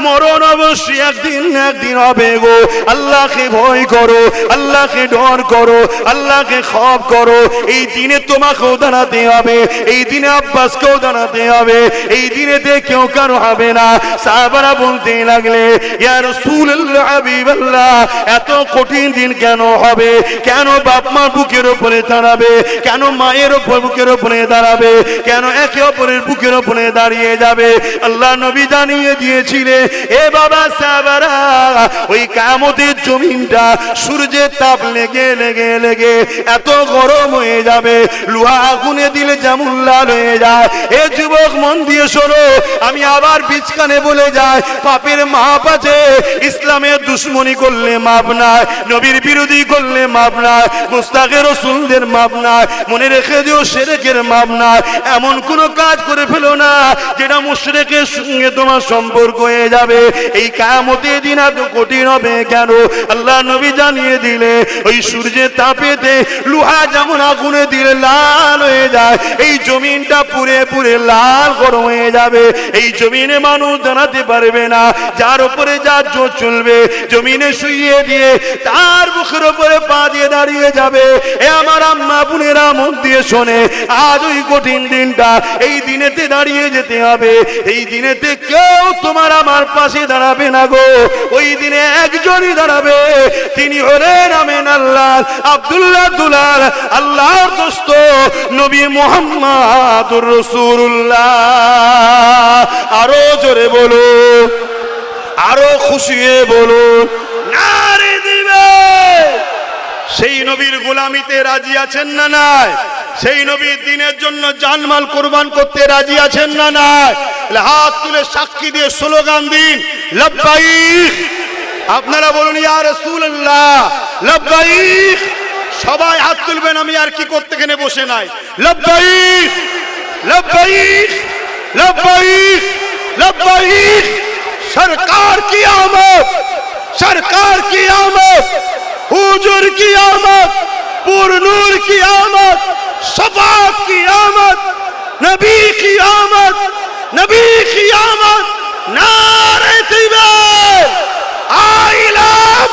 মরণ অবশ্যই একদিন একদিন হবে গো। আল্লাহকে ভয় করো, আল্লাহকে ডর করো, আল্লাহকে খৌফ করো। এই দিনে তোমাকেও দাঁড়াতে হবে, এই দিনে আব্বাসকেও দাঁড়াতে হবে, এই দিনেতে কেউ কারো হবে না। সাহাবারা বলতে লাগলে, ইয়া রাসূলুল্লাহ, হাবিবাল্লাহ, এত কঠিন দিন কেন হবে? কেন বাপ মা বুকের উপরে দাঁড়াবে? কেন মায়ের বুকের উপরে দাঁড়াবে? কেন একে অপরের বুকের উপরে দাঁড়িয়ে যাবে? আল্লাহ নবী জানিয়ে দিয়েছিলেন, এ বাবা সাহাবারা, ওই কিয়ামতের জমিনটা সূর্যের তাপ লেগে লেগে লেগে এত গরম হয়ে যাবে, লোহা আগুনে দিলে যেমন লাল হয়ে যায়। এ যুবক, মন দিয়ে শোনো, আমি আবার বিচকানে বলে যাই, পাপের মাপ আছে, ইসলামের দুশ্মনী করলে মাপ নাই, নবীর বিরোধী করলে মাপ নাই, মুস্তাকে রসুলদের মাপ নাই, মনে রেখে দিও শিরকের মাপ নাই। এমন কোন কাজ করে ফেলো না যেটা মুশরিকের সঙ্গে তোমার সম্পর্ক হয়ে যাবে। এই কিয়ামতের দিন এত কঠিন হবে কেন? আল্লাহ নবী জানিয়ে দিলে, ওই সূর্যের তাপেতে লোহা যেমন আগুনে দিলে লাল হয়ে যায়, এই জমিনটা পুরে পুরে লাল গরম হয়ে যাবে। এই জমিনে মানুষ দাঁড়াতে পারবে না, যার উপরে যার জোর চলবে, জমিনে শুইয়ে দিয়ে তার মুখের উপরে পা দিয়ে দাঁড়িয়ে যাবে। এ আমার আম্মা বোনেরা, মন দিয়ে শোনে, আজ ওই কঠিন দিনটা, এই দিনেতে দাঁড়িয়ে যেতে হবে। এই দিনেতে কেউ তোমার আমার পাশে দাঁড়াবে না গো, ওই দিনে একজনই দাঁড়াবে, তিনি হলেন আমিন আল্লাহ আব্দুল্লাহ দুলাল আল্লাহর দোস্ত নবী মুহাম্মাদুর রাসূলুল্লাহ। আরো জোরে বলো, আরো খুশি হয়ে বলো, নারে দিবে। সেই নবীর গোলামিতে রাজি আছেন না নাই? সেই নবীর দিনের জন্য জানমাল কুরবান করতে রাজি আছেন না নাই? হাত তুলে সাক্ষী দিয়ে স্লোগান দিন, লব্বাইক। আপনারা বলুন ইয়া রাসূলুল্লাহ লব্বাইক। সবাই হাত তুলবেন, আমি আর কি করতে এখানে বসে নাই। লব্বাইক লব্বাইক লব্বাইক লব্বাইক। सरकार की आमद, सरकार की आमद, हुजूर की आमद, पुरनूर की आमद, शफाअत की आमद, नबी की आमद, नबी की आमद। नारे तकबीर, I love,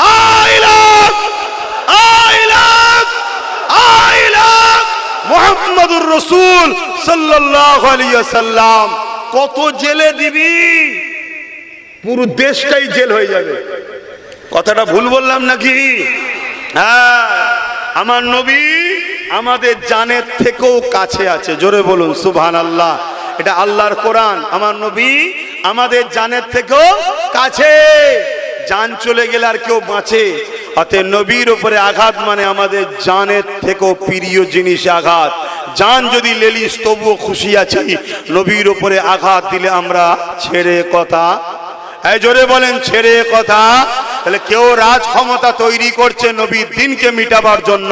I love, I love, I love मुहम्मदुर रसूल सल्लल्लाहु अलैहि वसल्लम। কত জেলে দিবি, পুরো দেশটাই জেল হয়ে যাবে। কথাটা ভুল বললাম নাকি? হ্যাঁ, আমার নবী আমাদের জানের থেকেও কাছে আছে। জোরে বলুন সুবহানাল্লাহ। এটা আল্লাহর কোরআন। আমার নবী আমাদের জানের থেকেও কাছে। জান চলে গেলে আর কেউ বাঁচে? অতএব নবীর উপরে আঘাত মানে আমাদের জানের থেকেও প্রিয় জিনিস আঘাত। জান যদি লেলিস তবুও খুশি আছি, নবীর উপরে আঘাত দিলে আমরা ছেড়ে কথা। এই জোরে বলেন ছেড়ে কথা। তাহলে কেউ রাজ ক্ষমতা তৈরি করছে নবীর দিনকে মিটাবার জন্য,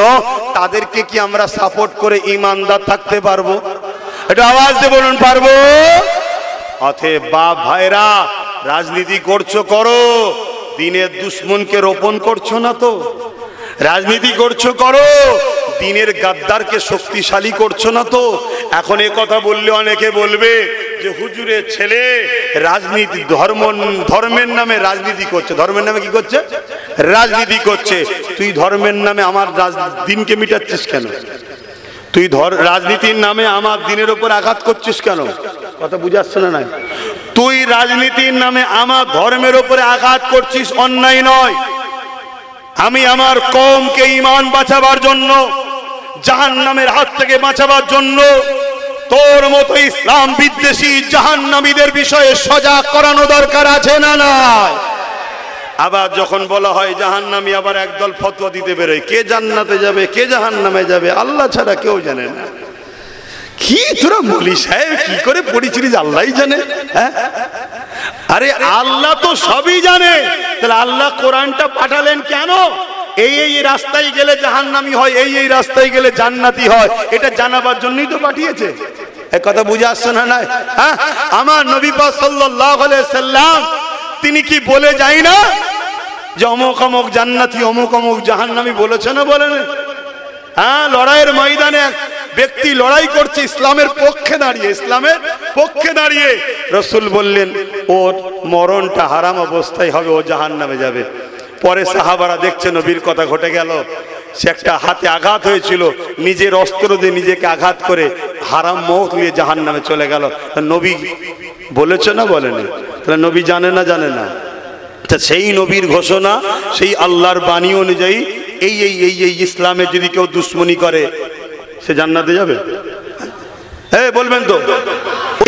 তাদেরকে কি আমরা সাপোর্ট করে ইমানদার থাকতে পারবো? এটা আওয়াজ দিয়ে বলুন পারবো? অতএব বাপ ভাইরা, রাজনীতি করছো করো, দিনের দুশ্মনকে রোপণ করছো না তো। রাজনীতি করছো করো, দিনের গাদ্দারকে শক্তিশালী করছো না তো। এখন এ কথা বললে অনেকে বলবে যে হুজুরের ছেলে রাজনীতি ধর্মের নামে রাজনীতি করছে। ধর্মের নামে কি করছে? রাজনীতি করছে। তুই ধর্মের নামে আমার দিনকে মিটাচ্ছিস কেন? তুই রাজনীতির নামে আমার দিনের উপর আঘাত করছিস কেন? কথা বুঝাচ্ছে না নাই? তুই রাজনীতির নামে আমার ধর্মের উপরে আঘাত করছিস, অন্যায় নয়। আমি আমার কওমকে ঈমান বাঁচাবার জন্য, জাহান্নামের হাত থেকে বাঁচাবার জন্য তোর মতো ইসলাম বিদ্বেষী জাহান্নামীদের বিষয়ে সজাগ করানো দরকার আছে না নাই? আবার যখন বলা হয় জাহান্নামী, আবার একদল ফতোয়া দিতে বেরোয়, কে জান্নাতে যাবে কে জাহান্নামে যাবে আল্লাহ ছাড়া কেউ জানে না। কি তোরা বলিস সাহেব, কি করে পড়েছিলিস আল্লাহই জানে। হ্যাঁ, আরে আল্লাহ তো সবই জানে। তাহলে আল্লাহ কোরআনটা পাঠালেন কেন? এই এই রাস্তায় গেলে জাহান্নামী হয়, এই এই রাস্তায় গেলে জান্নাতি হয়, এটা জানাবার জন্যই তো পাঠিয়েছে। এই কথা বুঝে আসছে না নাই? হ্যাঁ, আমার নবী পাক সাল্লাল্লাহু আলাইহি সাল্লাম তিনি কি বলে যায় না যে অমুক অমুক জান্নাতি অমুক অমুক জাহান্নামী? বলেছে না বলেন? হ্যাঁ, লড়াইয়ের ময়দানে এক ব্যক্তি লড়াই করছে ইসলামের পক্ষে দাঁড়িয়ে, ইসলামের পক্ষে দাঁড়িয়ে রাসূল বললেন ওর মরণটা হারাম অবস্থায় হবে, ও জাহান্নামে যাবে। পরে সাহাবারা দেখছে নবীর কথা ঘটে গেল, সে একটা হাতে আঘাত হয়েছিল, নিজের অস্ত্র দিয়ে নিজেকে আঘাত করে হারাম মওত নিয়ে জাহান্নামে চলে গেল। নবী বলেছে না বলেনি? তাহলে নবী জানে না জানে না? সেই নবীর ঘোষণা, সেই আল্লাহর বাণী অনুযায়ী এই এই এই এই ইসলামের যদি কেউ দুশ্মনী করে সে জান্নাতে যাবে? হ্যাঁ বলবেন তো?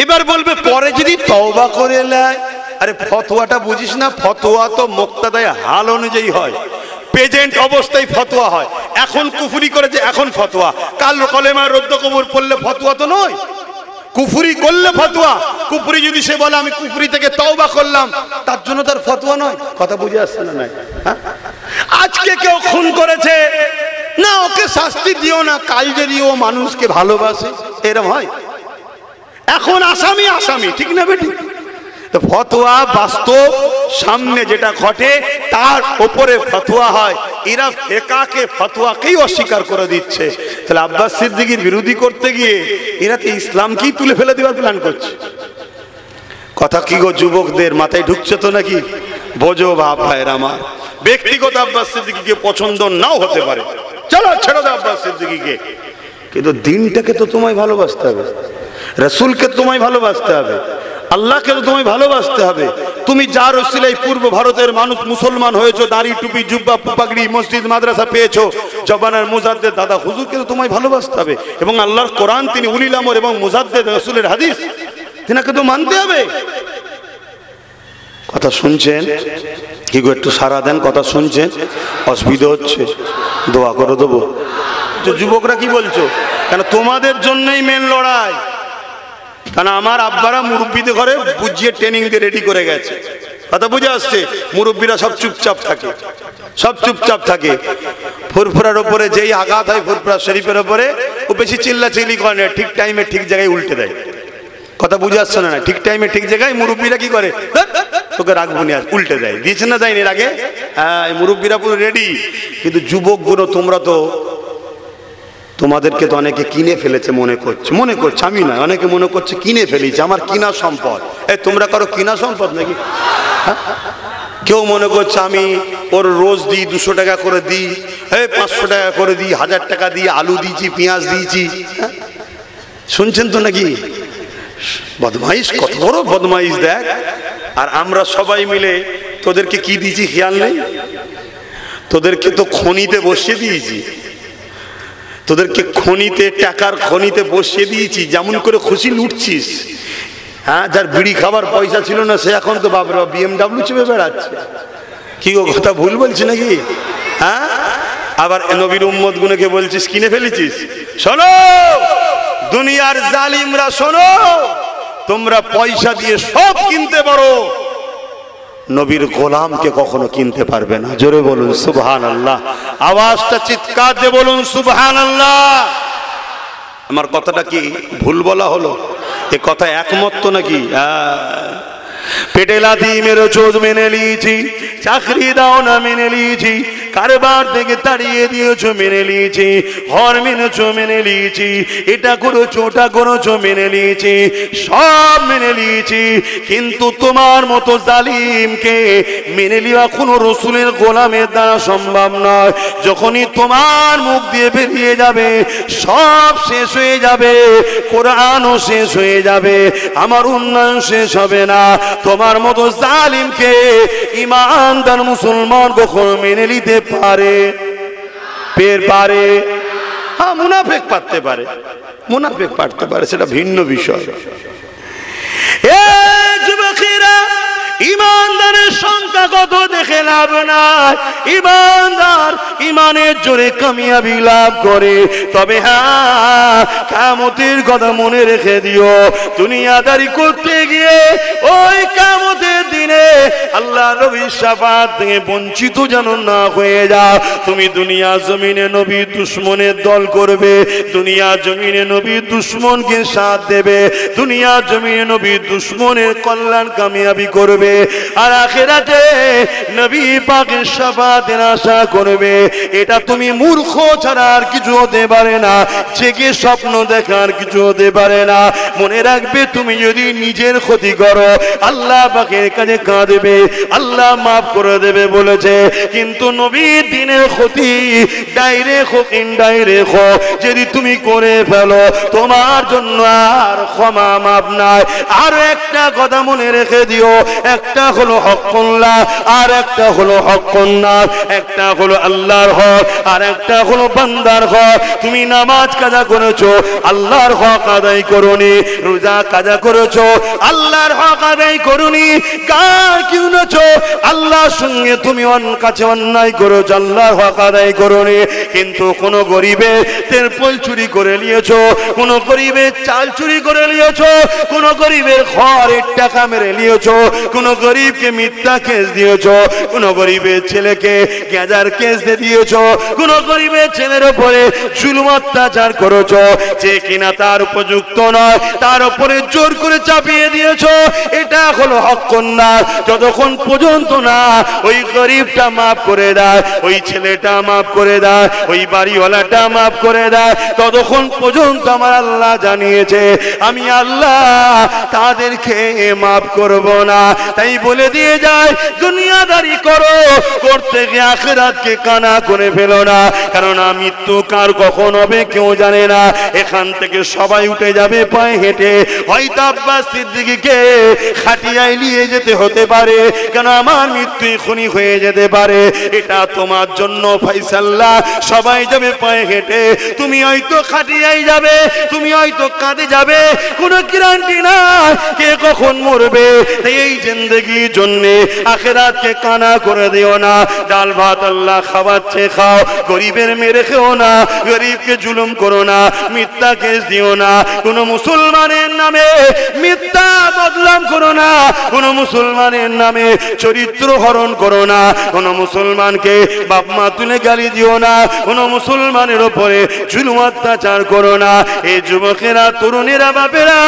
এবার বলবে পরে যদি তওবা করে নেয়। আরে ফতোয়াটা বুঝিস না? ফতোয়া তো মুক্তাদায়ে হাল অনুযায়ী হয়, প্রেজেন্ট অবস্থায় ফতোয়া হয়। এখন কুফরি করেছে এখন ফতোয়া, কাল কলেমা রদ্দ কবুল পড়লে ফতোয়া তো নয়। কুফরি করলে ফতোয়া, কুফরি যদি সে বলে আমি কুফরি থেকে তওবা করলাম, তার জন্য তার ফতোয়া নয়। কথা বুঝে আসছে না নাই? আজকে কেউ খুন করেছে না, ওকে শাস্তি দিও না, কাল যদি ও মানুষকে ভালোবাসে, এরকম হয়? এখন আসামি আসামি, ঠিক না বেটি? তো ফতোয়া বাস্তব সামনে যেটা ঘটে তার উপরে ফতোয়া হয়। এরা ফিকহকে ফতোয়াকেই অস্বীকার করে দিচ্ছে। তাহলে আব্বাস সিদ্দিকীর বিরোধী করতে গিয়ে এরা তো ইসলামকেই তুলে ফেলে দেওয়ার প্ল্যান করছে। কথা কি গো যুবকদের মাথায় ঢুকছে তো নাকি? বোঝো বাপ ভাইয়ের আমার, ব্যক্তিগত আব্বাস সিদ্দিকীকে পছন্দ নাও হতে পারে, চলো ছেড়ে দাও আব্বাস সিদ্দিকীকে। কিন্তু দিনটাকে তো তোমায় ভালোবাসতে হবে, রাসূলকে তোমায় ভালোবাসতে হবে, আল্লাহকে তো তোমায় ভালোবাসতে হবে। তুমি যার ওসিলায় পূর্ব ভারতের মানুষ মুসলমান হয়েছো, দাড়ি টুপি জুব্বা পাগড়ি মসজিদ মাদ্রাসা পেয়েছো, জবানের মুজাদ্দেদ দাদা হুজুরকে তো তোমায় ভালোবাসতে হবে। এবং আল্লাহর কোরআন তিনি উলিল আমর এবং মুজাদ্দেদ রাসূলের হাদিস তিনাকে তো মানতে হবে। কথা শুনছেন কি গো? একটু সারা দেন, কথা শুনছেন? অসুবিধা হচ্ছে? দোয়া করে দেবো। যুবকরা কি বলছো? কেন তোমাদের জন্যই মেন লড়াই। কারণ আমার আব্বারা মুরব্বীদের ঘরে বুঝিয়ে ট্রেনিং দিয়ে রেডি করে গেছে। কথা বুঝে আসছে? মুরব্বীরা সব চুপচাপ থাকে, সব চুপচাপ থাকে। ফুরফুরার ওপরে যেই আঘাত হয় ফুরফুরা শরীফের ওপরে, ও বেশি চিল্লাচিল্লি করে না, ঠিক টাইমে ঠিক জায়গায় উল্টে দেয়। কথা বুঝে আসছে না? ঠিক টাইমে ঠিক জায়গায় মুরব্বীরা কি করে? তোকে রাখবো নি, উল্টে দেয়। দিয়েছেন না যায়নি আগে? হ্যাঁ, মুরব্বীরা পুরো রেডি। কিন্তু যুবকগুলো তোমরা তো, তোমাদেরকে তো অনেকে কিনে ফেলেছে মনে করছে, আমি না, অনেকে মনে করছে কিনে ফেলেছে, আমার কিনা সম্পদ। এই তোমরা কারো কিনা সম্পদ নাকি? কেউ মনে করছে আমি ওর রোজ দিই 200 টাকা করে দিই, 500 টাকা করে দিই, 1000 টাকা দিয়ে আলু দিয়েছি, পেঁয়াজ দিয়েছি। শুনছেন তো নাকি? বদমাইশ, কত বড় বদমাইশ দেখ। আর আমরা সবাই মিলে তোদেরকে কি দিয়েছি খেয়াল নেই? তোদেরকে তো খনিতে বসিয়ে দিয়েছি, তোদেরকে খনিতে, টাকার খনিতে বসিয়ে দিয়েছি। যেমন করে খুশি লুটছিস। হ্যাঁ, যার বিড়ি খাবার পয়সা ছিল না সে এখন তো বাবরা BMW চেপে বেড়াচ্ছে। কি গো, কথা ভুল বলছি নাকি? হ্যাঁ, আবার নবীর উম্মত গুলোকে বলছিস কিনে ফেলেছিস। শোনো দুনিয়ার জালিমরা, শোনো, তোমরা পয়সা দিয়ে সব কিনতে পারো, নবীর গোলামকে কখনো কিনতে পারবে না। জোরে বলুন সুবহানাল্লাহ। আওয়াজটা চিৎকার দিয়ে বলুন সুবহানাল্লাহ। আমার কথাটা কি ভুল বলা হলো? এ কথা একমত তো নাকি? পেটে লাথি মেরেছো মেনে নিয়েছি, চাকরি দাও না মেনে নিয়েছি, কারবার থেকে তাড়িয়ে দিয়েছো মেনে নিয়েছি, ঘর মেনেছো মেনে নিয়েছি, এটা করেছো ওটা করেছো মেনে নিয়েছি, সব মেনে নিয়েছি। কিন্তু তোমার মতো জালিমকে মেনে নেওয়া কোনো রসুলের গোলামের দ্বারা সম্ভব নয়। যখনই তোমার মুখ দিয়ে বেরিয়ে যাবে সব শেষ হয়ে যাবে, কোরআনও শেষ হয়ে যাবে, আমার উন্নয়ন শেষ হবে না। তোমার মতো জালিমকে ঈমানদার মুসলমান কখনো মেনে নিতে পারে? হ্যাঁ, মুনাফিক পারতে পারে, মুনাফিক পারতে পারে, সেটা ভিন্ন বিষয়। এ যুবকেরা, ঈমানদারের সংখ্যা কত দেখে লাভ নাই। ঈমানদার ঈমানের জোরে কামিয়াবি লাভ করে। তবে হ্যাঁ, কিয়ামতের কথা মনে রেখে দিও, দুনিয়াদারি করতে গিয়ে ওই কিয়ামতের দিনে আল্লাহ নবীর শাফাআত থেকে বঞ্চিত যেন না হয়ে যাও। তুমি দুনিয়া জমিনে নবীর দুশমনের দল করবে, দুনিয়া জমিনে নবীর দুশমনকে সাথ দেবে, দুনিয়া জমিনে নবীর দুশমনের কল্যাণ কামিয়াবি করবে, আর আখিরাতে নবী পাকের শাফাআতের আশা করবে। এটা তুমি মূর্খ ছাড়া আর কিছু হতে পারে না, জেগে স্বপ্ন দেখার কিছু হতে পারে না। মনে রাখবে, তুমি যদি নিজের ক্ষতি করো আল্লাহ পাকের কাছে কাঁদবে, আল্লাহ মাফ করে দেবে বলেছে। কিন্তু নবীর দিনের ক্ষতি ডাইরেক্ট হোক ইনডাইরেক্ট হোক, যদি তুমি করে ফেলো তোমার জন্য আর ক্ষমা মাফ নাই। আর একটা কথা মনে রেখে দিও, একটা হলো হকুল্লাহ আর একটা হলো হকুন নাস। একটা হলো আল্লাহর হক আর একটা হলো বান্দার হক। তুমি নামাজ কাজা করেছো, আল্লাহর হক আদায় করোনি, রোজা কাজা করেছো, আল্লাহর হক আদায় করোনি, গান কিনেছো, আল্লাহর সঙ্গে তুমি কাছে অন্যায় করেছো, আল্লাহর হক আদায় করোনি। কিন্তু কোন গরিবের তেরপল চুরি করে নিয়েছো, কোন গরিবের চাল চুরি করে নিয়েছো, কোন গরিবের ঘরের টাকা মেরে নিয়েছো, কোন গরিবকে মিথ্যা কেস দিয়েছো, কোন গরিবের ছেলেকে গ্যাজার কেস দিয়ে দিয়েছো, কোন গরিবের ছেলের উপরে জুলুম অত্যাচার করেছো, যে কিনা তার উপযুক্ত নয় তার উপরে জোর করে চাপিয়ে দিয়েছো। এটা হলো হকুন নাস। যতক্ষণ পর্যন্ত না ওই গরিবটা মাফ করে দেয়, ওই ছেলেটা মাফ করে দেয়, ওই বাড়িওয়ালাটা মাফ করে দেয়, ততক্ষণ পর্যন্ত আমার আল্লাহ জানিয়েছে আমি আল্লাহ তাদেরকে মাফ করব না। তাই বলে দিয়ে যায়, দুনিয়াদারি করো, করতে গিয়ে আখিরাতকে কানা করে ফেলো না, কারণ মৃত্যু কার কখন হবে কেউ জানে না। এখান থেকে সবাই উঠে যাবে পায়ে হেঁটে, হয়তো আব্বাস সিদ্দিকীকে খাটিয়ায় নিয়ে যেতে হতে পারে, কেন আমার মৃত্যু এখনই হয়ে যেতে পারে। এটা তোমার জন্য ফাইসাল্লাহ, সবাই যাবে পায়ে হেঁটে, তুমি হয়তো খাটিয়ায় যাবে, তুমি হয়তো কাঁধে যাবে, কোনো গ্যারান্টি না কে কখন মরবে। তাই এই জিন্দেগির জন্যে আখিরাতকে কানা করে দিও না। ডাল ভাত আল্লাহ খাওয়াচ্ছে খাও, গরিবের মেরে খেও না, গরিবকে জুলুম করো না, মিথ্যা কেস দিও না, কোনো মুসলমানের নামে মিথ্যা বদনাম করো না, কোনো মুসলমানের নামে চরিত্র হরণ করো না, কোনো মুসলমানকে বাপ মা তুলে গালি দিও না, কোনো মুসলমানের উপরে জুলুম অত্যাচার করো না। এই যুবকেরা, তরুণেরা, বাপেরা,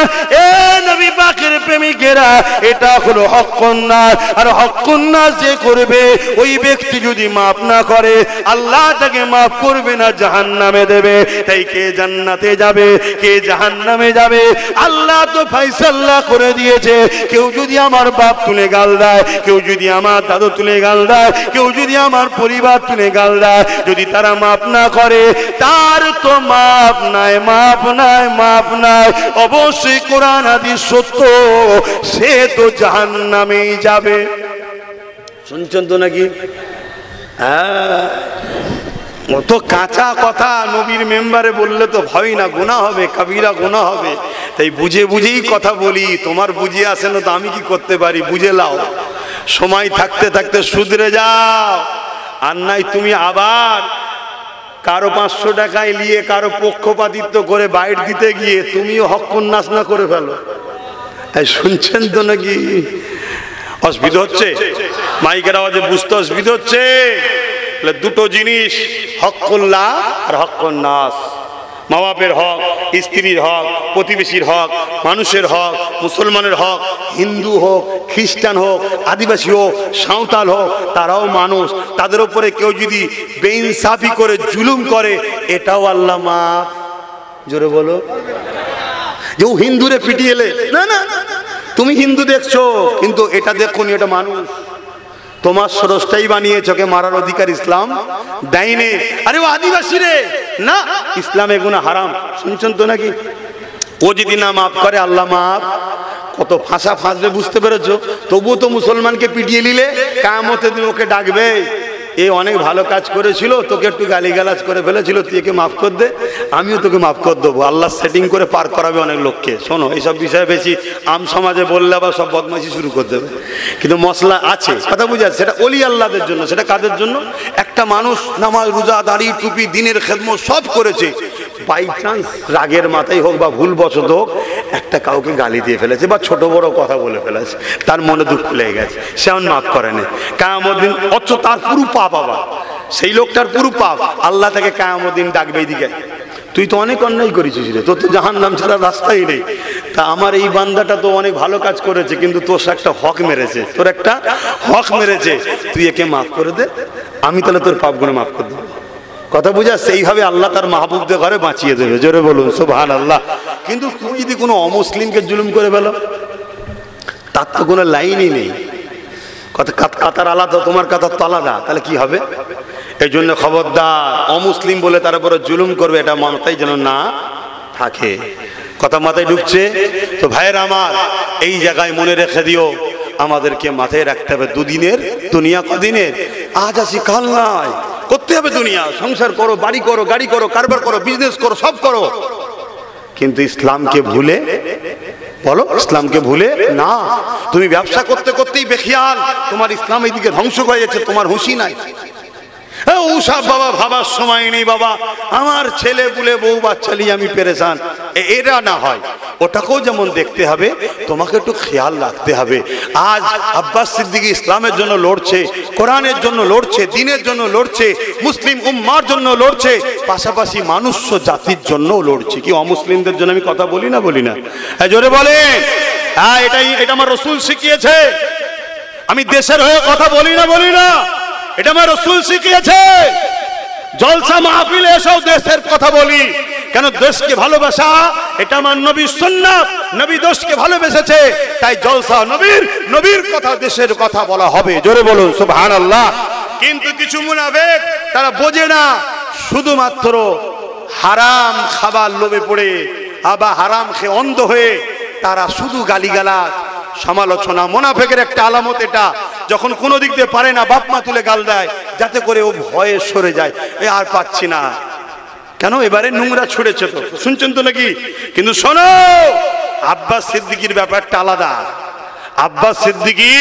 এ নবী পাকের প্রেমিকেরা, এটা হলো হক্কুন নাস। আর হক্কুন নাস যে করবে, ওই ব্যক্তি যদি মাফ না করে আল্লাহ তাকে মাফ করবে না, জাহান্নামে দেবে। তাই কে জান্নাতে যাবে, কে জাহান্নামে যাবে, আল্লাহ তো ফায়সালা করে দিয়েছে। কেউ যদি আমার বাপ তুলে গাল দেয়, কেউ যদি আমার দাদু তুলে গাল দেয়, কেউ যদি আমার পরিবার তুলে গাল দেয়, যদি তারা মাফ না করে, তার তো মাফ নাই, মাফ নাই, মাফ নাই। অবশ্যই কোরআন হাদিস সত্য, সে তো জাহান্নামেই যাবে। শুনছেন তো নাকি? হ্যাঁ, তো কাঁচা কথা নবীর মেম্বারে বললে তো ভয় না, গুনাহ হবে, কবিরা গুনাহ হবে। তাই বুঝে বুঝেই কথা বলি। তোমার বুঝে আসে না তো আমি কি করতে পারি, বুঝে লাও। সময় থাকতে থাকতে শুধরে যাও, আর নাই তুমি আবার কারো 500 টাকায় নিয়ে কারো পক্ষপাতিত্ব করে বাইট দিতে গিয়ে তুমিও হক্কুন নাস না করে ফেলো। শুনছেন তো নাকি? অসুবিধা হচ্ছে, মাইকের আওয়াজে বুঝতে অসুবিধা হচ্ছে। দুটো জিনিস, হক্কুল্লাহ আর হক্কুন নাস। মা বাপের হক, স্ত্রীর হক, প্রতিবেশীর হক, মানুষের হক, মুসলমানের হক, হিন্দু হোক, খ্রিস্টান হোক, আদিবাসী হোক, সাঁওতাল হোক, তারাও মানুষ। তাদের উপরে কেউ যদি বেইনসাফি করে জুলুম করে, এটাও আল্লাহ মাফ। জোরে বলো। যে ও হিন্দুরে পিটিয়েলে, না না, তুমি হিন্দু দেখছো কিন্তু এটা দেখো নি, এটা মানুষ। তোমার স্রষ্টাই বানিয়েছে, ওকে মারার অধিকার ইসলাম দেয়নি। আরে ও আদিবাসী রে, না, ইসলামে গুনাহ হারাম। শুনছেন তো নাকি? ও যদি না মাফ করে আল্লাহ মাফ। কত ফাঁসা ফাঁসবে বুঝতে পেরেছো? তবুও তো মুসলমানকে পিটিয়ে নিলে কিয়ামতের দিন ওকে ডাকবে, এ অনেক ভালো কাজ করেছিল, তোকে একটু গালিগালাজ করে ফেলেছিল, তুই একে মাফ কর দে, আমিও তোকে মাফ করে দেবো। আল্লাহ সেটিং করে পার করাবে অনেক লোককে। শোনো, এইসব বিষয়ে বেশি আম সমাজে বললে আবার সব বদমাইশি শুরু করে দেবে। কিন্তু মশলা আছে, কথা বুঝা, সেটা ওলি আল্লাহদের জন্য। সেটা কাদের জন্য? একটা মানুষ নামাজ, রোজা, দাড়ি, টুপি, দিনের খেদমত সব করেছে, বাই চান্স রাগের মাথায় হোক বা ভুলবশত হোক একটা কাউকে গালি দিয়ে ফেলেছে বা ছোট বড় কথা বলে ফেলেছে, তার মনে দুঃখ লেগে গেছে, সে এমন মাফ করেনি। কিয়ামতের দিন অথচ তার পুরো পাপ, আবার সেই লোকটার পুরো পাপ, আল্লাহ তাকে কিয়ামতের দিন ডাকবে, এদিকে তুই তো অনেক অন্যায় করেছিস রে, তোর তো জাহান্নাম ছাড়া রাস্তাই নেই। তা আমার এই বান্দাটা তো অনেক ভালো কাজ করেছে, কিন্তু তোর একটা হক মেরেছে, তোর একটা হক মেরেছে, তুই একে মাফ করে দে, আমি তাহলে তোর পাপগুলো মাফ করে দেবো। কথা বুঝা? সেইভাবে আল্লাহ তার মাহবুবদের ঘরে বাঁচিয়ে দেবে। জোরে বলুন সুবহানাল্লাহ। কিন্তু তুমি যদি কোনো অমুসলিমকে জুলুম করে ফেলো, তার তো কোনো লাইনই নেই। কাতার আলাদা, তোমার কাতার তো আলাদা, তাহলে কি হবে? এই জন্য খবরদার, অমুসলিম বলে তার উপরে জুলুম করবে, এটা মাথায় যেন না থাকে। কথা মাথায় ঢুকছে তো? ভাইয়ের আমার, এই জায়গায় মনে রেখে দিও, আমাদেরকে মাথায় রাখতে হবে, দুদিনের দুনিয়া কদিনের, আজ আছি কাল নয়। করতে হবে দুনিয়া, সংসার করো, বাড়ি করো, গাড়ি করো, কারবার করো, বিজনেস করো, সব করো, কিন্তু ইসলামকে ভুলে, বলো, ইসলামকে ভুলে না। তুমি ব্যবসা করতে করতেই বেখিয়াল তোমার ইসলাম এইদিকে ধ্বংস হয়ে যাচ্ছে, তোমার হুঁশি নাই। ওসব বাবা ভাবার সময় নেই বাবা, আমার ছেলে পুলে বউ বাচ্চা নিয়ে আমি পেরেশান, এরা না হয়। ওটাকেও যেমন দেখতে হবে, তোমাকে একটু খেয়াল রাখতে হবে। আজ আব্বাস সিদ্দিকী ইসলামের জন্য লড়ছে, কোরআনের জন্য লড়ছে, দ্বীনের জন্য লড়ছে, মুসলিম উম্মার জন্য লড়ছে, পাশাপাশি মানুষ জাতির জন্যও লড়ছে। কি অমুসলিমদের জন্য আমি কথা বলি না? বলি না? জোরে বলেন। হ্যাঁ, এটা আমার রাসূল শিখিয়েছে। আমি দেশের হয়ে কথা বলি না? বলি না? এটা আমার রাসূল শিখিয়েছে। জলসা মাহফিলে এসেও দেশের কথা বলি, কেন? দেশকে ভালোবাসা এটা আমার নবীর সুন্নাত। নবী দেশকে ভালোবেসেছে, তাই জলসা নবীর কথা, দেশের কথা বলা হবে। জোরে বলুন সুবহানাল্লাহ। কিন্তু কিছু মুনাফিক তারা বোঝে না, শুধুমাত্র হারাম খাবার লোভে পড়ে আবার হারাম খেয়ে অন্ধ হয়ে তারা শুধু গালিগালাজ সমালোচনা। মুনাফিকের একটা আলামত এটা, যখন কোনো দিক দিয়ে পারে না বাপ মা তুলে গাল দেয় যাতে করে ও ভয়ে সরে যায়, আর পাচ্ছি না কেন, এবারে নোংরা ছুড়েছে তো, শুনছেন তো নাকি? কিন্তু শোনো, আব্বাস সিদ্দিকীর ব্যাপারটা আলাদা। আব্বাস সিদ্দিকী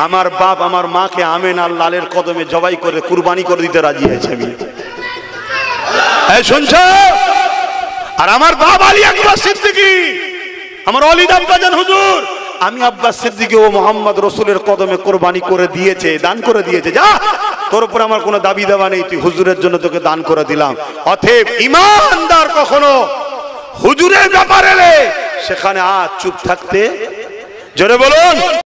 আমার বাপ আমার মাকে আমেনার লালের কদমে জবাই করে কুরবানি করে দিতে রাজি আছে। আমি শুনছো? আর আমার বাপ আলী আকবর সিদ্দিকী, আমার অলিদ আব্বাজান হুজুর, আমি আব্বাস সিদ্দিকী ও মোহাম্মদ রসুলের কদমে কোরবানি করে দিয়েছে, দান করে দিয়েছে। যা, তোর উপর আমার কোনো দাবি দেওয়া নেই, তুই হুজুরের জন্য তোকে দান করে দিলাম। অতএব ইমানদার কখনো হুজুরের ব্যাপারে সেখানে চুপ থাকতে, জোরে বলুন।